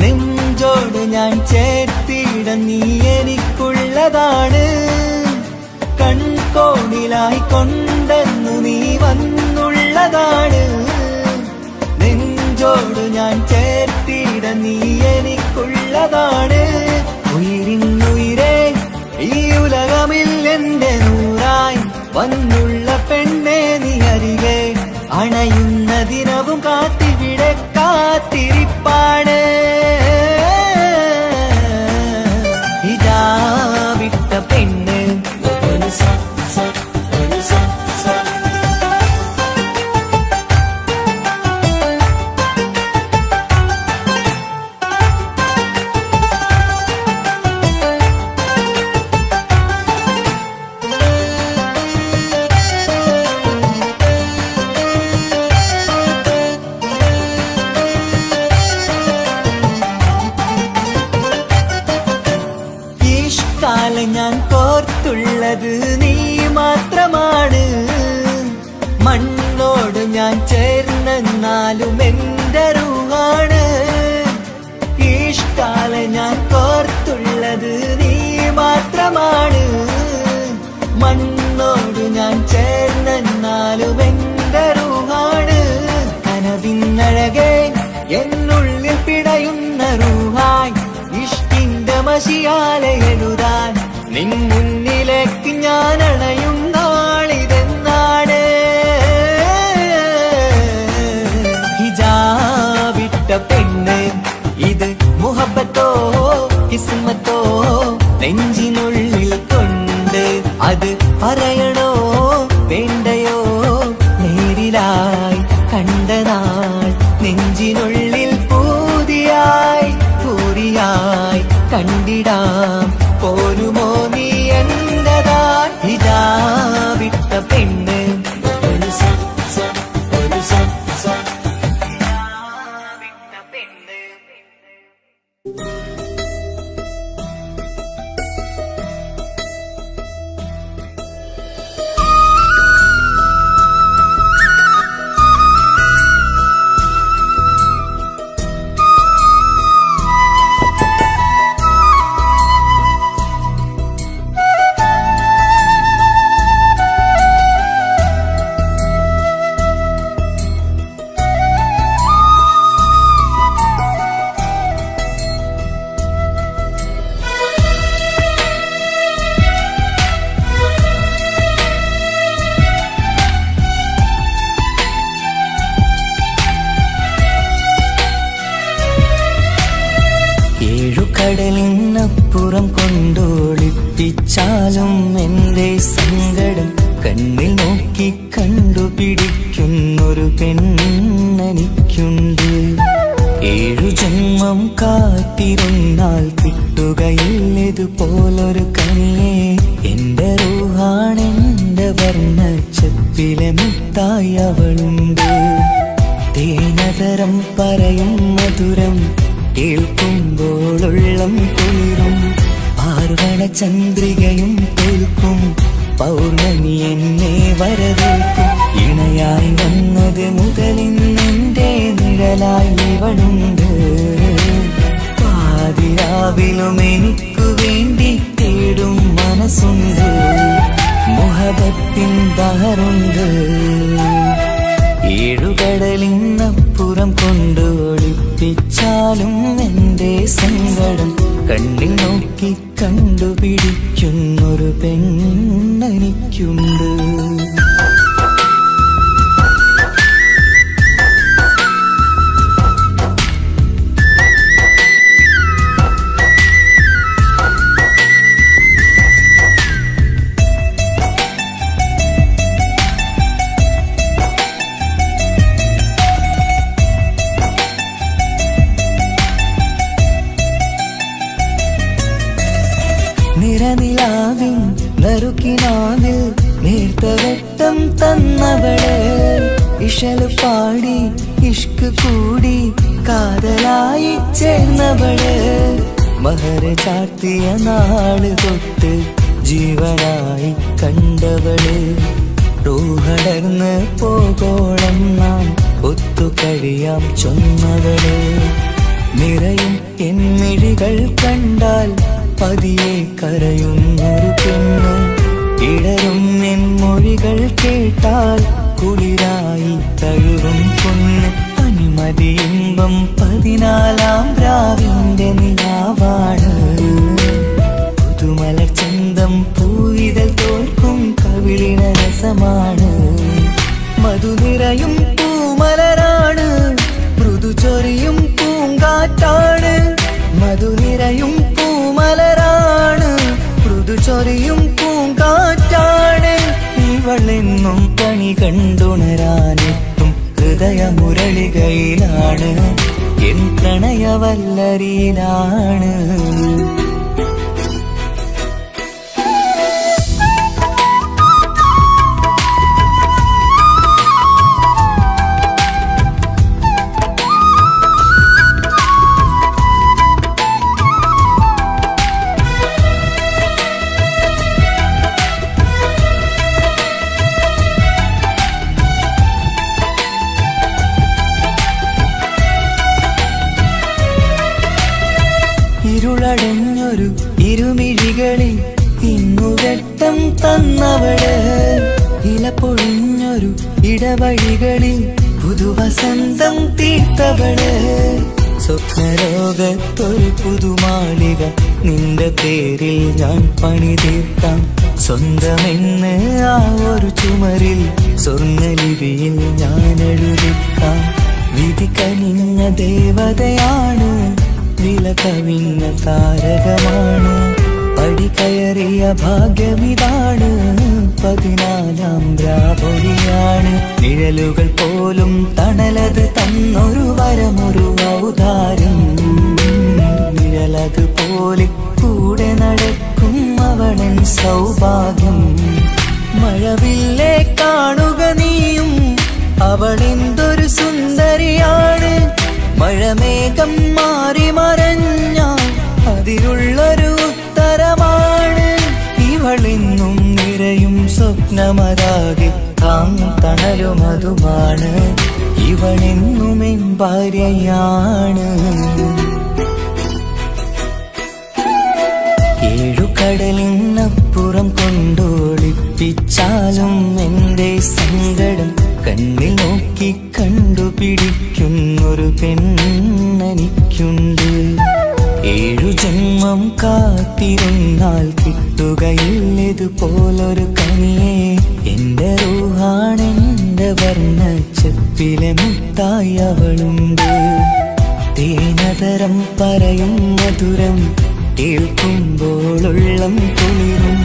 നെഞ്ചോട് ഞാൻ ചേർത്തിട നീ എനിക്കുള്ളതാണ് കൺകോണിലായി കൊണ്ടെന്നു നീ വന്നുള്ളതാണ് നെഞ്ചോട് ഞാൻ ചേർത്തിട നീ എനിക്കുള്ളതാണ് ഉയിരിന്നുയിരേ ഈ ഉലകമിൽ എന്റെ നൂറായി വന്നുള്ള പെണ്ണെ നീ അരികെ അണയുന്ന ദിനവും കാത്തിവിടെ കാത്തിരിപ്പാണ് ഹിജാബിട്ട പെണ്ണ് ഞാൻ കോർത്തുള്ളത് നീ മാത്രമാണ് മണ്ണോട് ഞാൻ ചേർന്നെന്നാലും എന്റെ റൂഹാണ് ഇഷ്കാല ഞാൻ കോർത്തുള്ളത് നീ മാത്രമാണ് മണ്ണോട് ഞാൻ ചേർന്നെന്നാലും എന്റെ റൂഹാണ് കനവിന്നഴകെ എന്നുള്ളിൽ പിടയുന്ന റൂഹായി ഇഷ്കിന്റെ മഷിയാലെ എഴുതാൻ നിൻ മുന്നിലേക്ക് ഞാൻ അണയും നാളിതെന്നാണ് ഹിജാബിട്ട പെണ്ണ് ഇത് മുഹബത്തോ കിസ്മത്തോ നെഞ്ചിനുള്ളിൽ കൊണ്ട് അത് പറയണോ വേണ്ടയോ നേരിലായി കണ്ട നാൾ നെഞ്ചിനുള്ളിൽ പൂതിയായി പൂരിയായി കണ്ടിടാം പോരുമോ നീ എന്റതായി ഹിജാബിട്ട പെണ്ണ് കടലിനപ്പുറം കൊണ്ടോളിപ്പിച്ചാലും എന്റെ സങ്കടം കണ്ണിൽ നോക്കി കണ്ടുപിടിക്കുന്നൊരു പെണ്ണെനിക്കുണ്ട് 7 ജന്മം കാത്തിരുന്നാൽ കിട്ടുകയില്ലതുപോലൊരു കനിയെ എന്റെ റൂഹാണെന്റെ വർണ്ണച്ചപ്പിലെ മുത്തായി അവളുണ്ട് തേനതരം പറയും മധുരം കേൾക്കുമ്പോളുള്ളം കുളിരും പാർവണ ചന്ദ്രികയും തോൽക്കും പൗർണമി എന്നെ വരവേൽക്കും ഇണയായി വന്നത് മുതലിന്നെന്റെ നിഴലായി ഇവളുണ്ട് പാതിരാവിലും എനിക്കു വേണ്ടി തേടും മന ബഹറുണ്ട്. ഏഴുകടലിനപ്പുറം കൊണ്ട് ഒളിപ്പിച്ചാലും എൻ്റെ സങ്കടം കണ്ണിൽ നോക്കി കണ്ടുപിടിക്കുന്നൊരു പെണ്ണെനിക്കുണ്ട്. നിറനിലാവിൻ നറുക്കിനാവിൽ നേർത്ത വെട്ടം തന്നവള്, ഇശല് പാടി ഇഷ്ക് കൂടി കാതലായി ചേർന്നവള്, മഹർ ചാർത്തിയ നാള് തൊട്ട് ജീവനായി കണ്ടവള്, റൂഹടർന്ന് പോകോളം നാം ഒത്തു കഴിയാം ചൊന്നവള്, നിറയും എന്നിഴികൾ കണ്ടാൽ പതിയെ കരയുന്നൊരു പെണ്ണ്, ഇടരും എൻ മൊഴികൾ കേട്ടാൽ കുളിരായി തഴുകും പൊന്ന്, പനിമതിയിമ്പം 14-ാം രാവിന്റെ നിലാവാണ്, പുതുമലർ ചന്തം പൂവിതൽ തോൽക്കും കവിളിന രസമാണ്, മധുനിറയും പൂമലരാണ്, മൃദു ചൊരിയും പൂങ്കാറ്റാണ്, മധുനിറയും പൂമലരാണ്, മൃദു ചൊരിയും പൂങ്കാറ്റാണ്, ഇവളെന്നും കണി കണ്ടുണരാനെത്തും ഹൃദയമുരളികയിലാണ്, എൻ പ്രണയവല്ലരിയിലാണ്. ഇരുളടഞ്ഞൊരു ഇരുമിഴികളിൽ ഇന്നുവെട്ടം തന്നവള്, ഇലപ്പൊഴിഞ്ഞൊരു ഇടവഴികളിൽ പുതുവസന്തം തീർത്തവള്, സ്വപ്നലോകത്തൊരു പുതുമാളിക നിന്റെ പേരിൽ ഞാൻ പണി തീർക്കാം, സ്വന്തമെന്ന് ആ ഒരു ചുമരിൽ സ്വർണ്ണലിപിയിൽ ഞാൻ എഴുതിക്കാം, വിധി കനിഞ്ഞ ദേവതയാണ്, വില കവിഞ്ഞ താരകമാണ്, പടി കയറിയ ഭാഗ്യമിതാണ്, 14-ാം രാപൊലിയാണ്, നിഴലുകൾ പോലും തണലത് തന്നൊരു വരമൊരു ഔദാര്യം, നിഴലത് പോലെ കൂടെ നടക്കും അവളൻ സൗഭാഗ്യം, മഴവില്ലേ കാണുക നീയും അവളെന്തൊരു സുന്ദരിയാണ്, മഴമേഘം മാറി മറഞ്ഞാൽ അതിലുള്ളൊരു ഉത്തരമാണ്, ഇവളിന്നും നിറയും സ്വപ്നമതാകെ തണലുമതുമാണ്, ഇവളെന്നും എൻ ഭാര്യയാണ്. ഏഴുകടലിനപ്പുറം കൊണ്ടോളിപ്പിച്ചാലും എൻ്റെ സങ്കടം കണ്ണിൽ നോക്കി കണ്ടുപിടിക്കുന്നൊരു പെണ്ണെനിക്കുണ്ട്, 7 ജന്മം കാത്തിരുന്നാൽ കിട്ടുകയില്ലതുപോലൊരു കനിയെ, എന്റെ റൂഹാണെന്റെ വർണ്ണച്ചെപ്പിലെ മുത്തായി അവളുണ്ട്, തേനതരം പറയും മധുരം കേൾക്കുമ്പോളുള്ളം കുളിരും,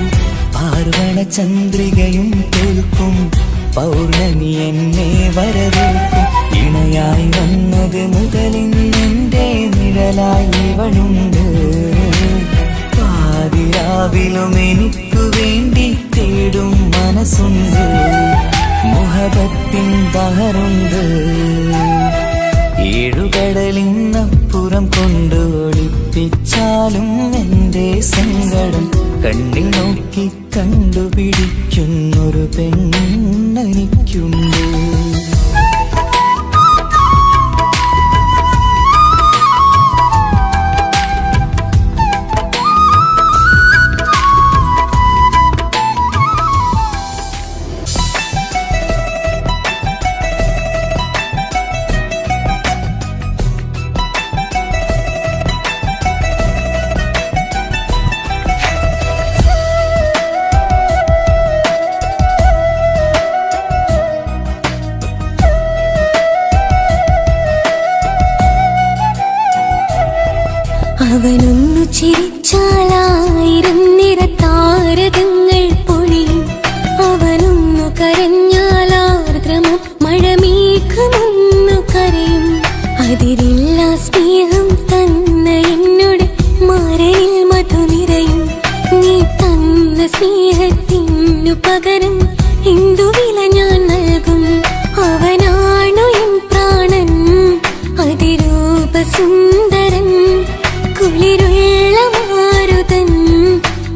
പാർവണ ചന്ദ്രികയും തോൽക്കും പൗർണമി എന്നെ വരവേൽക്കും, ഇണയായി വന്നത് മുതലിന്നെന്റെ നിഴലായി ഇവളുണ്ട്, പാതിരാവിലും എനിക്കു വേണ്ടി തേടും മനസ്സുണ്ട്, മുഹബത്തിൻ ബഹറുണ്ട്. ഏഴുകടലിനപ്പുറം കൊണ്ട് ഒളിപ്പിച്ചാലും എൻ്റെ സങ്കടം കണ്ണിൽ നോക്കി കണ്ടുപിടിക്കുന്നൊരു പെണ്ണെനിക്കുണ്ട്. അവനൊന്നു ചിരിച്ചാലായിരം നിറതാരകങ്ങൾ പൊഴിയും. അവനൊന്നു കരഞ്ഞാലാർദ്രമം മഴമേഘമൊന്നു കരയും. അതിരില്ല സ്നേഹം തന്ന എന്നോട് മാരനിൽ മധു നിറയും. നീ തന്ന സ്നേഹത്തിനു പകരം എന്തു വില ഞാൻ നൽകും? അവനാണു എൻ പ്രാണൻ, അതിരൂപസുന്ദരൻ, കുളിരുള്ള മാരുതൻ,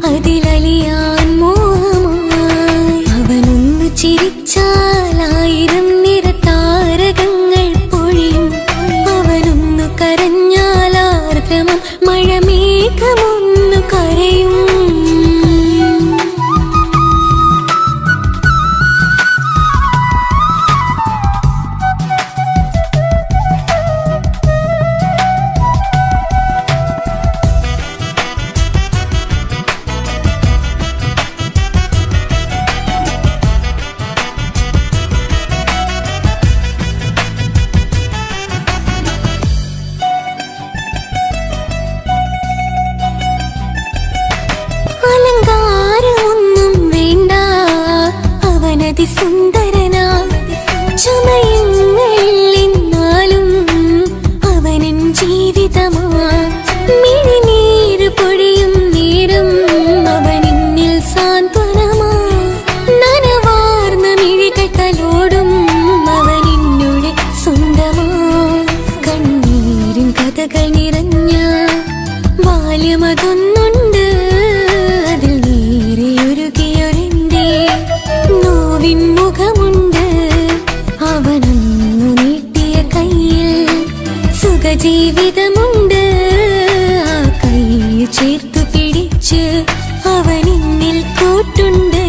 അതിലലിയാൻ മോഹമായി. അവനൊന്നു ചിരിച്ചാലായിരം നിറതാരകങ്ങൾ പൊഴിയും. അവനൊന്നു കരഞ്ഞാലാർദ്രമം മഴമേഘമൊന്നു കരയും. അലങ്കാരമൊന്നും വേണ്ട, അവനതി സുന്ദരനാ. ചമയങ്ങളിന്നാലും അവനൻ ജീവിതമാ. മിഴിനീര് പൊഴിയും നേരം അവനിന്നിൽ സാന്ത്വനമാ. നനവാർന്ന മിഴികൾ തലോടും അവനിന്നോട് സ്വന്തമാ. കണ്ണീരിൻ കഥകൾ നിറഞ്ഞ ബാല്യമതൊന്നുണ്ട്, അതിൽ നീരെയൊരുകിയൊരെന്റെ നോവിൻ മുഖമുണ്ട്. അവനൊന്നു നീട്ടിയ കയ്യിൽ സുഖജീവിതമുണ്ട്. ആ കൈ ചേർത്തു പിടിച്ച് അവനിന്നിൽ കൂട്ടുണ്ട്.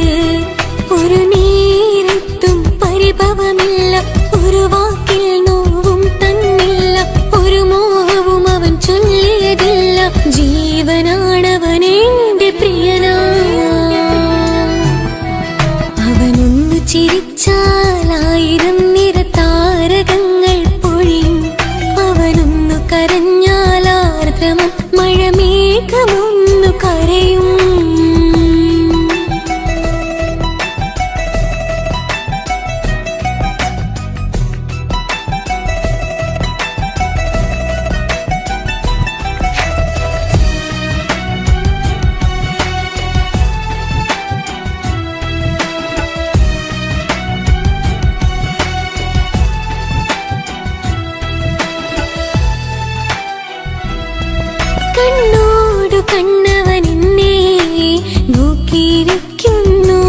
ഒരു നേരത്തും പരിഭവമില്ല, ഒരു വാക്കിൽ നോവും തന്നില്ല, ഒരു മോഹവും അവൻ ചൊല്ലിയതില്ല. ജീവനാണവനെന്റെ പ്രിയനാ. അവനൊന്നു ചിരിച്ചാലായിരം നിറതാരകങ്ങൾ പൊഴിയും. അവനൊന്നു കരഞ്ഞാലാർദ്രമം മഴമേഘമൊന്നു കരയും. കണ്ണോടു കണ്ണവനെന്നെ നോക്കിയിരിക്കുന്നു.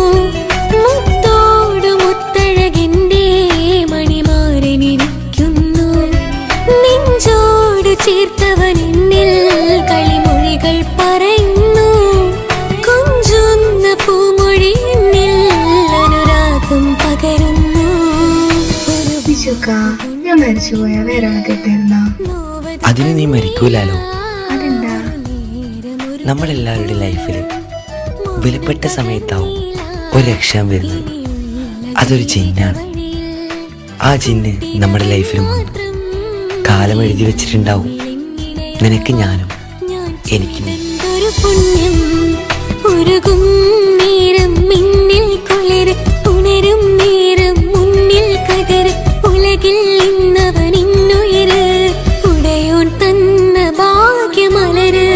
മുത്തോടു മുത്തഴകിന്റെ മണിമാരനിരിക്കുന്നു. നെഞ്ചോടു ചേർത്തവനെന്നിൽ കളിമൊഴികൾ പറയുന്നു. കൊഞ്ചുന്ന പൂമൊഴി എന്നിൽ അനുരാഗം പകരുന്നു. ഞാൻ മരിച്ചുപോയ വേറെ കിട്ടിയിരുന്ന അതിന് നീ മരിക്കൂലാലോ. അതെന്താ? നമ്മളെല്ലാവരുടെ ലൈഫിൽ വിലപ്പെട്ട സമയത്താവും ഒരു രക്ഷാൻ വരുന്നത്. അതൊരു ജിന്നാണ്. ആ ജിന്ന് നമ്മുടെ ലൈഫിലും വന്നു കാലം എഴുതി വെച്ചിട്ടുണ്ടാവും. നിനക്ക് ഞാനും എനിക്ക് നീ. പുണ്യം ഉരുകും നേരം മിന്നിൽ കുളിര് ഉണരും നേരം മുന്നിൽ കതിര്. ഉലകിൽ ഇന്നവൻ ഇന്നുയര് ഉടയോൻ തന്ന ഭാഗ്യമലര്.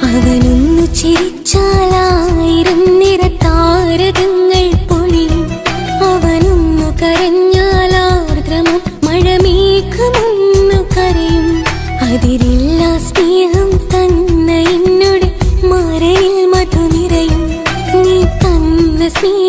അവനൊന്നു ചിരിച്ചാലായിരം നിറതാരകങ്ങൾ പൊഴിയും. അവനൊന്നു കരഞ്ഞാലാർദ്രമം മഴമേഘമൊന്നു കരയും. അതിരില്ല സ്നേഹം തന്ന എന്നോട് മാരനിൽ മധു നിറയും. നീ തന്ന സ്നേഹം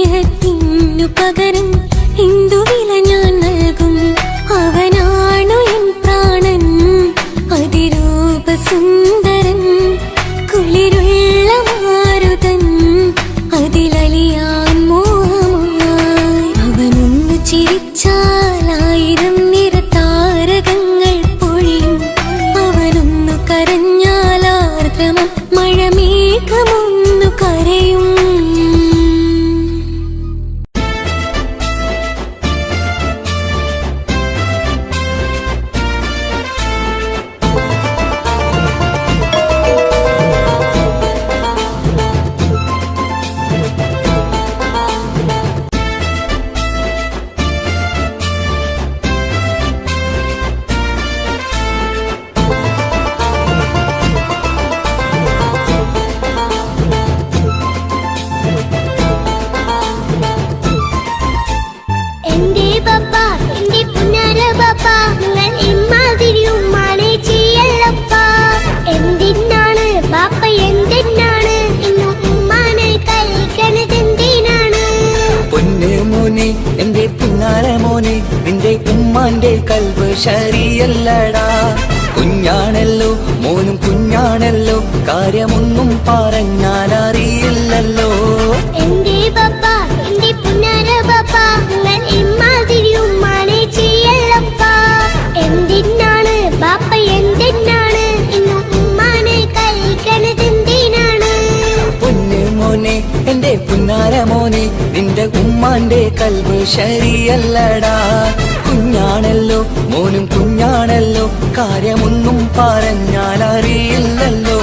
ഉമ്മാന്റെ കൽബ് ശരിയല്ലടാ. കുഞ്ഞാണല്ലോ മോനും കുഞ്ഞാണല്ലോ, കാര്യമൊന്നും പറഞ്ഞാൽ അറിയില്ലല്ലോ. എന്റെ പപ്പ എന്റെ പുന്നാര പപ്പ, നിങ്ങൾ ഇമ്മാതിരി ഉമ്മാനെ ചെയ്യല്ലപ്പ. എന്തിനാണ് ബാപ്പ എന്തിനാണ് ഇന്നും ഉമ്മാനെ കളിക്കണത് എന്തിനാണ്? പൊന്നു മോനെ എന്റെ പുന്നാര മോനെ, നിന്റെ ഉമ്മാന്റെ കൽബ് ശരിയല്ലടാ. കുഞ്ഞാണല്ലോ മോനും കുഞ്ഞാണല്ലോ, കാര്യമൊന്നും പറഞ്ഞാൽ അറിയില്ലല്ലോ.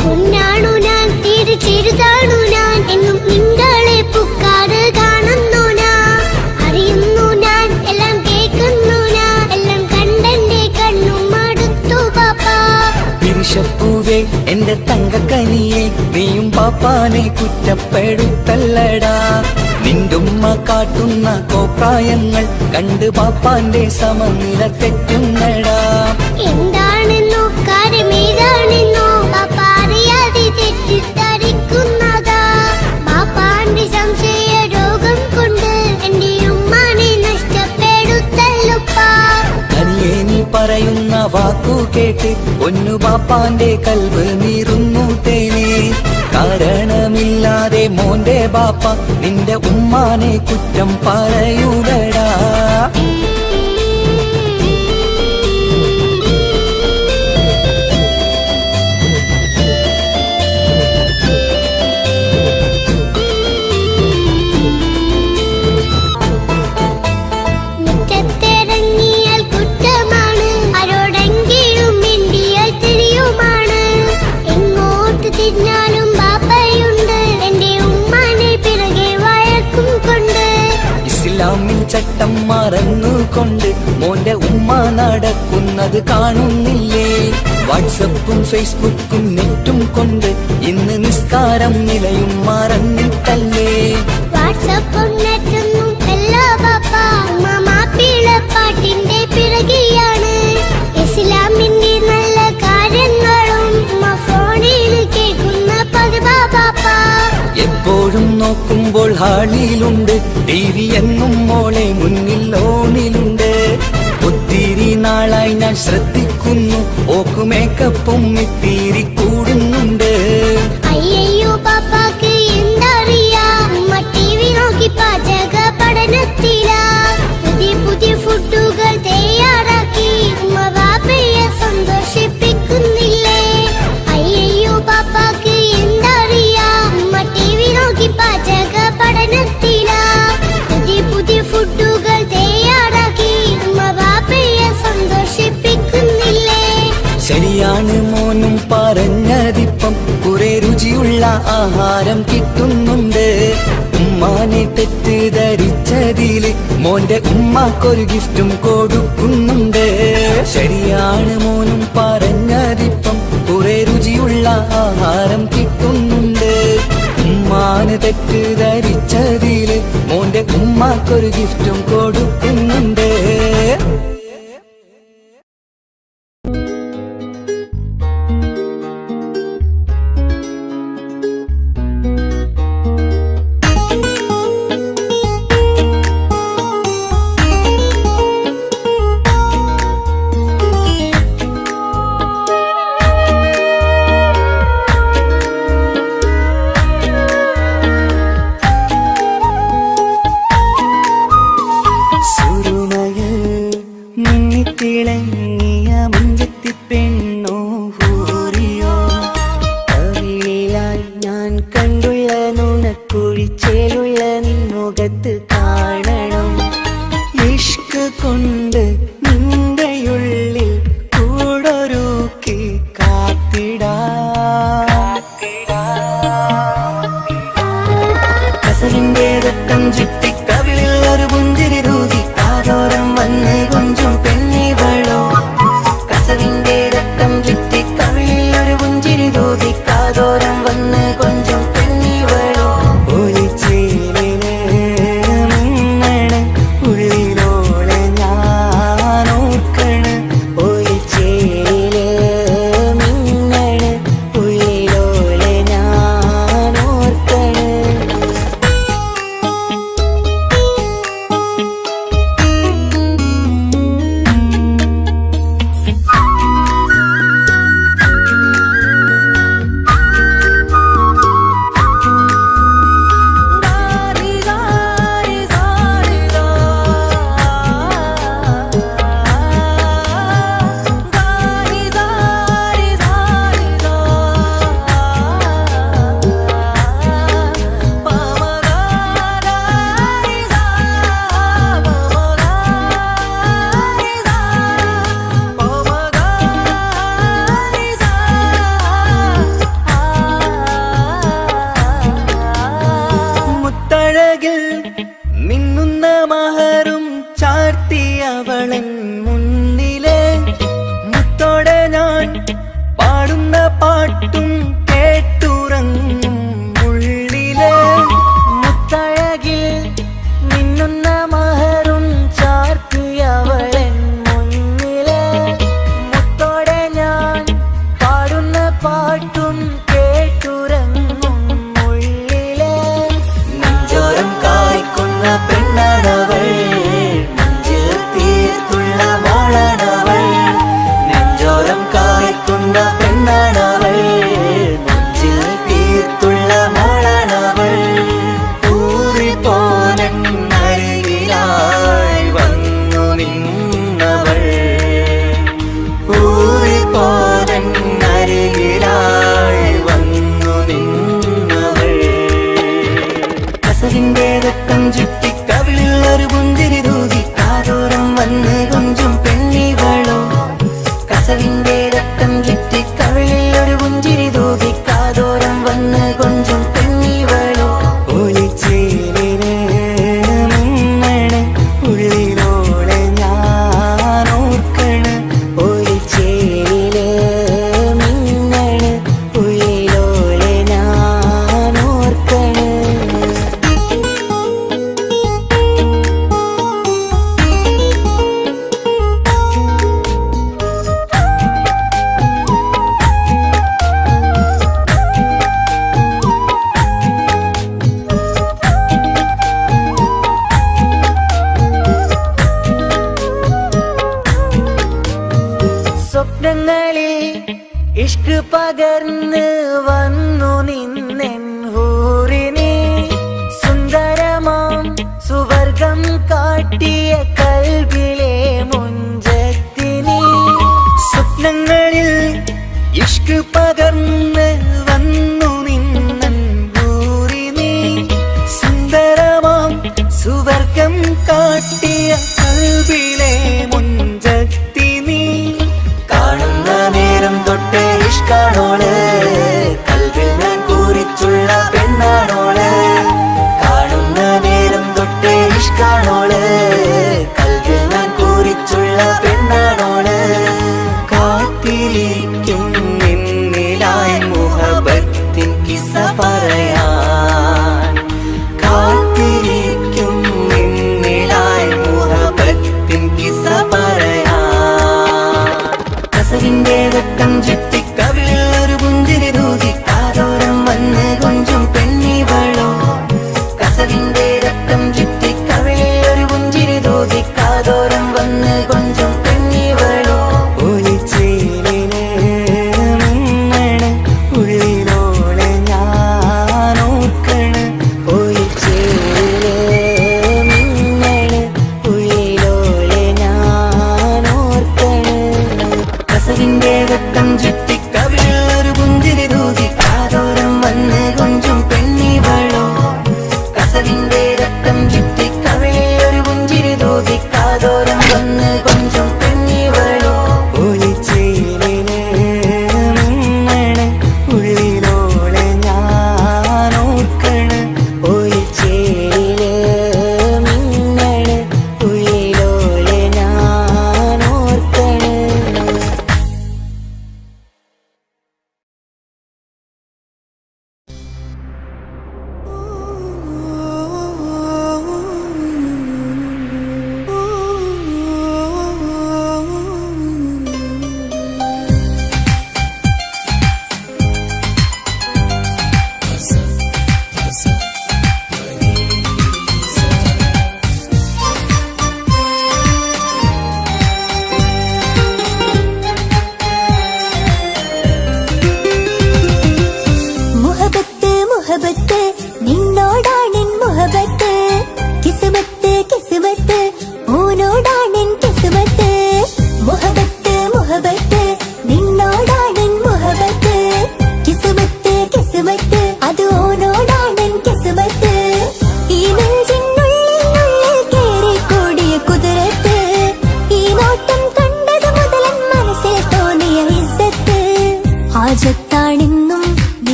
പൊന്നാണു ഞാൻ തീരെ ചെറുതാണു ഞാൻ, എന്നും നിങ്ങളെ പുക്കാറ് കാണുന്നു ഞാൻ. അറിയുന്നു ഞാൻ എല്ലാം കേൾക്കുന്നു ഞാൻ, എല്ലാം കണ്ടെന്റെ കണ്ണും മടുത്തു പാപ്പ. പിരിശപ്പൂവേ എന്റെ തങ്കക്കനിയെ, നീയും പാപ്പാനെ കുറ്റപ്പെടുത്തല്ലടാ. നിന്റുമ്മ കാട്ടുന്ന കോപ്രായങ്ങൾ കണ്ട് പാപ്പാന്റെ സമനില തെറ്റുന്നടാ. എന്താണെന്നോ കാര്യമേതാണെന്നോ പാപ്പ അറിയാതെ തെറ്റിദ്ധരിക്കുന്നതാ. പാപ്പാന്റെ സംശയ രോഗം കൊണ്ട് എന്റെ ഉമ്മാനെ നഷ്ടപ്പെടുത്തല്ലുപ്പാ. തനിയെ നീ പറയുന്ന വാക്കു കേട്ട് പൊന്നു പാപ്പാന്റെ കൽബ് നീറുന്നു തേനെ. കാരണമില്ലാതെ മോന്റെ ബാപ്പ നിന്റെ ഉമ്മാനെ കുറ്റം പറയൂലടാ. മുറ്റത്തിറങ്ങിയാൽ കുറ്റമാണ്, ആരോടെങ്കിലും മിണ്ടിയാൽ തിരിയുമാണ്. എങ്ങോട്ട് തിരിഞ്ഞാലും ബാപ്പയുണ്ട്, എന്റെ ഉമ്മാനെ പിറകെ വഴക്കും കൊണ്ട്. ഇസ്ലാമിൽ ചട്ടം മറന്നുകൊണ്ട് മോന്റെ ഉമ്മ നടക്കുന്നത് കാണുന്നില്ലേ? വാട്സപ്പും ഫേസ്ബുക്കും നെറ്റും കൊണ്ട് ഇന്ന് നിസ്കാരം നിലയും മറന്നിട്ടല്ലേ? വാട്സപ്പും നെറ്റൊന്നും അല്ല ബാപ്പ, ഉമ്മ മാപ്പിളപ്പാട്ടിന്റെ പിറകെയാണ്. ഇസ്ലാമിന്റെ നല്ല കാര്യങ്ങളും ഉമ്മ ഫോണിൽ കേൾക്കുന്ന പതിവാ ബാപ്പ. എപ്പോഴും നോക്കുമ്പോൾ ഹാളിലുണ്ട് TV എന്നും മോളെ മുന്നിൽ ഓണിലുണ്ട്. ഒത്തിരി നാളായി ഞാൻ ശ്രദ്ധിക്കുന്നു, ഓക്ക് മേക്കപ്പും ഇത്തിരി കൂടുന്നുണ്ട്. അയ്യോ പാപ്പാക്ക് എന്തറിയാ, ഉമ്മ TV നോക്കി പാചക പഠനത്തിലാ. പുതിയ പുതിയ ഫുഡുകൾ തയ്യാറാക്കി ഉമ്മ ബാപ്പയെ സന്തോഷിപ്പിക്കുന്നില്ലേ? അയ്യോ പാപ്പാക്ക് എന്തറിയാ, ഉമ്മ TV നോക്കി പാചക പഠനത്തിലാ. പുതിയ പുതിയ ഫുഡുകൾ തയ്യാറാക്കി ഉമ്മ ബാപ്പയെ സന്തോഷിപ്പിക്കുന്നില്ലേ? ശരിയാണ് മോനും പറഞ്ഞതിപ്പം, കുറെ രുചിയുള്ള ആഹാരം കിട്ടുന്നുണ്ട്. ഉമ്മാനെ തെറ്റിദ്ധരിച്ചതില് മോന്റെ ഉമ്മാക്കൊരു ഗിഫ്റ്റും കൊടുക്കുന്നുണ്ട്. ശരിയാണ് മോനും പറഞ്ഞതിപ്പം, കുറെ രുചിയുള്ള ആഹാരം കിട്ടുന്നുണ്ട്. ഉമ്മാന് തെറ്റിദ്ധരിച്ചതില് മോന്റെ ഉമ്മാക്കൊരു ഗിഫ്റ്റും കൊടുക്കുന്നുണ്ട്. തിളങ്ങിയ മുഞ്ചത്തി പെണ്ണോ ഹൂറിയോ, കവിളിലായി ഞാൻ കണ്ടുള്ള നുണക്കുഴിച്ചേലുള്ള നിൻമുഖത്ത് കാണണം. ഇഷ്ക് കൊണ്ട് നിന്റെയുള്ളിൽ കൂടൊരുക്കി കാത്തിടാ. കസലിന്റെ രക്തം ചുറ്റി കവിളിൽ ഒരു പുഞ്ചിരി തൂകി കാതോരം വന്ന് കൊഞ്ചും പെണ്ണിവളോ. കസലിന്റെ രക്തം ചുറ്റി കവിളിൽ ഒരു പുഞ്ചിരി തൂകി കാതോരം വന്ന് കൊഞ്ചും പെണ്ണിവളോ. ഒളിച്ചേലിന് മിന്നണ ഉള്ളിലോളെ ഞാൻ അവളൻ മുന്നിലെ മുത്തോടെ ഞാൻ പാടുന്ന പാട്ടും കേട്ടുറങ്ങും ഉള്ളിലെ മുത്തഴകിൽ മിന്നുന്ന മഹറും ചാർത്തിയവളൻ മുന്നിലെ മുത്തോടെ ഞാൻ പാടുന്ന പാട്ടും കേട്ടുറങ്ങും ഉള്ളിലെ നെഞ്ചോരം കായ്ക്കുന്ന പെണ്ണാണവൾ നെഞ്ചിൽ തീർത്തുള്ള മോളാണവൾ നെഞ്ചോരം കായ്ക്കുന്ന പെണ്ണാണവൾ നെഞ്ചിൽ തീർത്തുള്ള മോളാണവൾ ഊറി പോലരികിലായി വന്നു നിന്നവൾ ഊറി പോലരികിലായി വന്നു നിന്നവൾ കസവിന്റെ രക്തം ചുറ്റി കവിളിൽ ഒരു പുഞ്ചിരി തൂകി കാതോരം വന്ന് കൊഞ്ചും പെണ്ണിവളോ കസവിന്റെ രക്തം ചുറ്റി കവിളിൽ ഒരു പുഞ്ചിരി തൂകി കാതോരം വന്ന് കൊഞ്ചും പെണ്ണിവളോ ഒളിച്ചേലിന് മിന്നണ് ഉള്ളിലോളെ ഞാൻ ഓർക്കണ് ഒളിച്ചേലിന് മിന്നണ് ഉള്ളിലോളെ ഞാൻ ഓർക്കണ് സ്വപ്നങ്ങളിൽ ഇഷ്ക് പകർന്ന് വന്നു നിന്നെൻ ഹൂറിനെ സുന്ദരമാം സുവർഗം കാട്ടിയ കൽബിലെ മുഞ്ചത്തിനെ സ്വപ്നങ്ങളിൽ ഇഷ്ക് പകർന്ന് വന്നു നിന്നെൻ ഹൂറിനെ സുന്ദരമാം സുവർഗം കാട്ടിയ കൽബിലെ മുഞ്ചത്തിനെ കാണുന്ന നേരം തൊട്ട് ഇഷ്കാണോള് കൽവിൽ ഞാൻ കൂറിച്ചുള്ള പെണ്ണാണോള് കാണുന്ന നേരം തൊട്ട് ഇഷ്കാണോള് കൽവിൽ ഞാൻ കൂറിച്ചുള്ള പെണ്ണാണോള് കാത്തിരിക്കും നിന്നിലായി മുഹബത്തിൻ കിസ്സ പറയാൻ കാത്തിരിക്കും നിന്നിലായി മുഹബത്തിൻ കിസ്സ പറയാൻ കസവിന്റെ രക്തം ചുറ്റി കവിളിൽ ഒരു പുഞ്ചിരി തൂകി കാതോരം വന്ന് കൊഞ്ചും പെണ്ണിവളോ കസവിന്റെ രക്തം ചുറ്റി കവിളിൽ ഒരു പുഞ്ചിരി തൂകി കാതോരം വന്ന് കൊഞ്ചും പെണ്ണിവളോ ഒളിച്ചേലിന് മിന്നണ് ഉള്ളിലോളെ ഞാൻ ഓർക്കണ് ഒളിച്ചേലിന് മിന്നണ് ഉള്ളിലോളെ ഞാൻ ഓർക്കണ് കസവിന്റെ രക്തം ചുറ്റി കവിളിൽ ഒരു പുഞ്ചിരി തൂകി കാതോരം വന്ന് കൊഞ്ചും പെണ്ണിവളോ കസവിന്റെ രക്തം ചുറ്റി കവിളിൽ ഒരു പുഞ്ചിരി തൂകി കാതോരം വന്ന് കൊഞ്ചും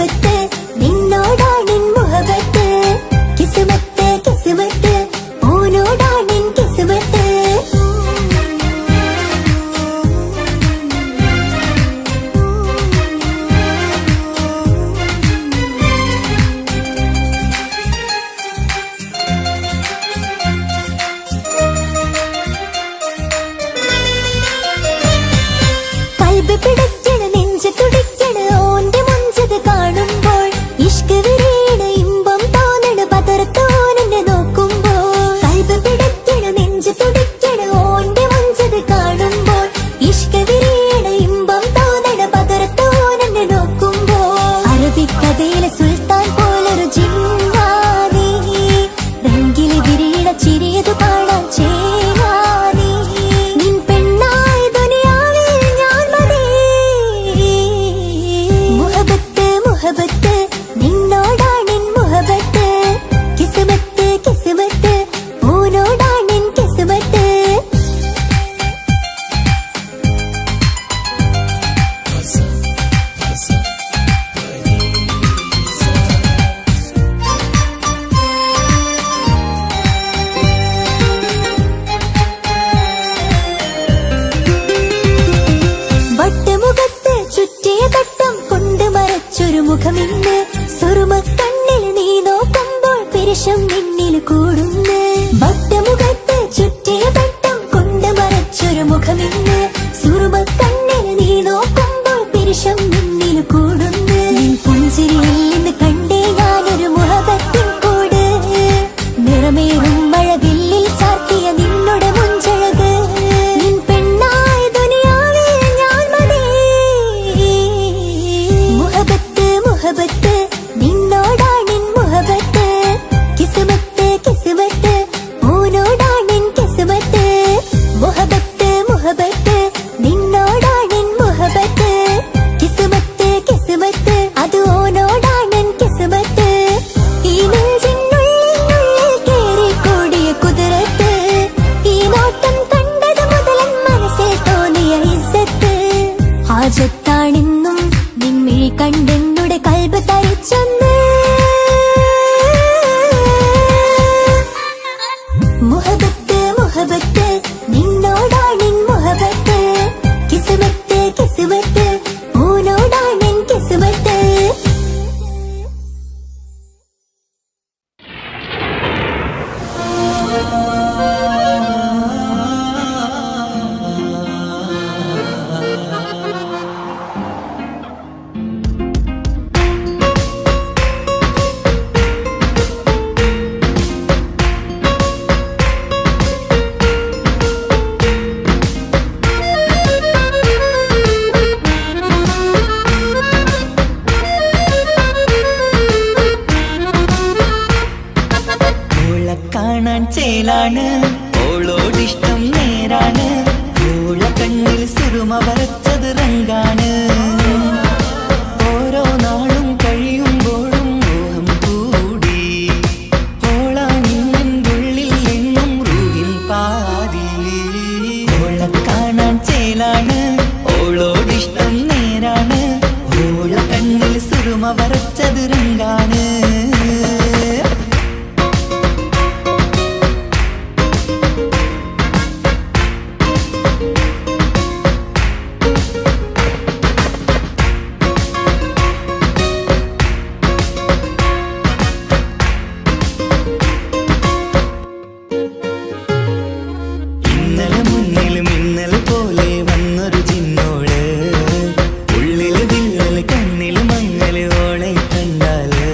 മുഹബത്ത് നിന്നോടാണെൻ മുഹബത്ത് കിസ്മത്ത് കിസ്മത്ത് ഓനോടാണെൻ കിസ്മത്ത് കൽബ് പിടിക്കണ് നെഞ്ച് തുടിക്കണ് ഓന്റെ മുഞ്ചത് കാണുമ്പോൾ ഇഷ്ക് വിരിയണ് ഇമ്പം തോന്നണ് പതർത്തോനെ നോക്കുമ്പോൾ കൽബ് പിടിക്കണ് നെഞ്ച് തുടിക്കണ് ഓന്റെ മുഞ്ചത് കാണുമ്പോൾ ഇഷ്ക് വിരിയണ് ഇമ്പം തോന്നണ് പതർത്തോനെ നോക്കുമ്പോൾ അറബിക്കഥയിലെ സുൽത്താൻ പോലൊരു ജിന്നാനി രംഗില് വിരിയണ ചിരിയതു കാണാൻ ചേരാനി നിൻ പെണ്ണായി ദുനിയാവിൽ ഞാൻ മതി മുഹബത്ത് മുഹബത്ത് നിന്നോടാണെൻ മുഹബത്ത് കിസ്മത്ത് കിസ്മത്ത് ഓനോടാണെൻ കിസ്മത്ത് വട്ടമുഖത്ത് ചുറ്റിയ തട്ടം കൊണ്ട് മറച്ചൊരു മുഖമിന്ന് സുറുമ കണ്ണിൽ നീ നോക്കുമ്പോൾ പിരിശം നിന്നിൽ കൂടുന്നു വട്ടമുഖത്ത് ചുറ്റിയ തട്ടം കൊണ്ട് മറച്ചൊരു മുഖമിന്ന് സുറുമ കണ്ണിൽ നീ നോക്കുമ്പോൾ പിരിശം നിന്നിൽ കൂടുന്നു നിൻ പുഞ്ചിരിയിൽ നിന്ന് കണ്ടേ ഞാനൊരു മുഹബത്തിൻ കൂട് നിറമേറും മഴവില്ലിൽ ചാർത്തിയ നിന്നുടെ മുഞ്ചഴക് നിൻ പെണ്ണായി ദുനിയാവിൽ ഞാൻ മതി മുഹബത്ത് മുഹബത്ത് നിന്നോടാണെൻ മുഹബത്ത് കിസ്മത്ത് കിസ്മത്ത് ഓനോടാണെൻ കിസ്മത്ത് മുഹബത്ത് മുഹബത്ത് നിന്നോടാണെൻ മുഹബത്ത് കിസ്മത്ത് കിസ്മത്ത് അത് ഓനോടാണെൻ കിസ്മത്ത് ഈ നെഞ്ചിനുള്ളിൽ കേറിക്കൂടിയ കുതിരത്ത് ഈ നോട്ടം കണ്ടത് മുതലൻ മനസ്സിൽ തോന്നിയ ഇസ്സത്ത് ഹാജത്താണെന്നും നിൻമിഴി കണ്ടെന്നുടെ കൽബ് തരിച്ചെന്ന് മുഹബത്ത് മുഹബത്ത് നിന്നോടാണെൻ മുഹബത്ത് കിസ്മത്ത് കിസ്മത്ത് ഓനോടാണെൻ കിസ്മത്ത് ഓളെ കാണാൻ ചേലാണ് ഓളോടിഷ്ടം നേരാണ് ഓളെ കണ്ണിൽ സുറുമ വരച്ചത് റങ്കാണ് ഓരോ നാളും കഴിയുമ്പോഴും മോഹം കൂടി ഓളാണിന്നുള്ളിൽ എന്നും റൂഹിൻ പാതി ഓളെ കാണാൻ ചേലാണ് ഓളോടിഷ്ടം നേരാണ് ഓളെ കണ്ണിൽ സുറുമ വരച്ചത് റങ്കാണ് ഇന്നലെ മുന്നിൽ മിന്നൽ പോലെ വന്നൊരു ചിന്നോള് ഉള്ളില് വില്ലല് കണ്ണില് മങ്ങല് ഓളെ കണ്ടാല്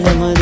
മലരമ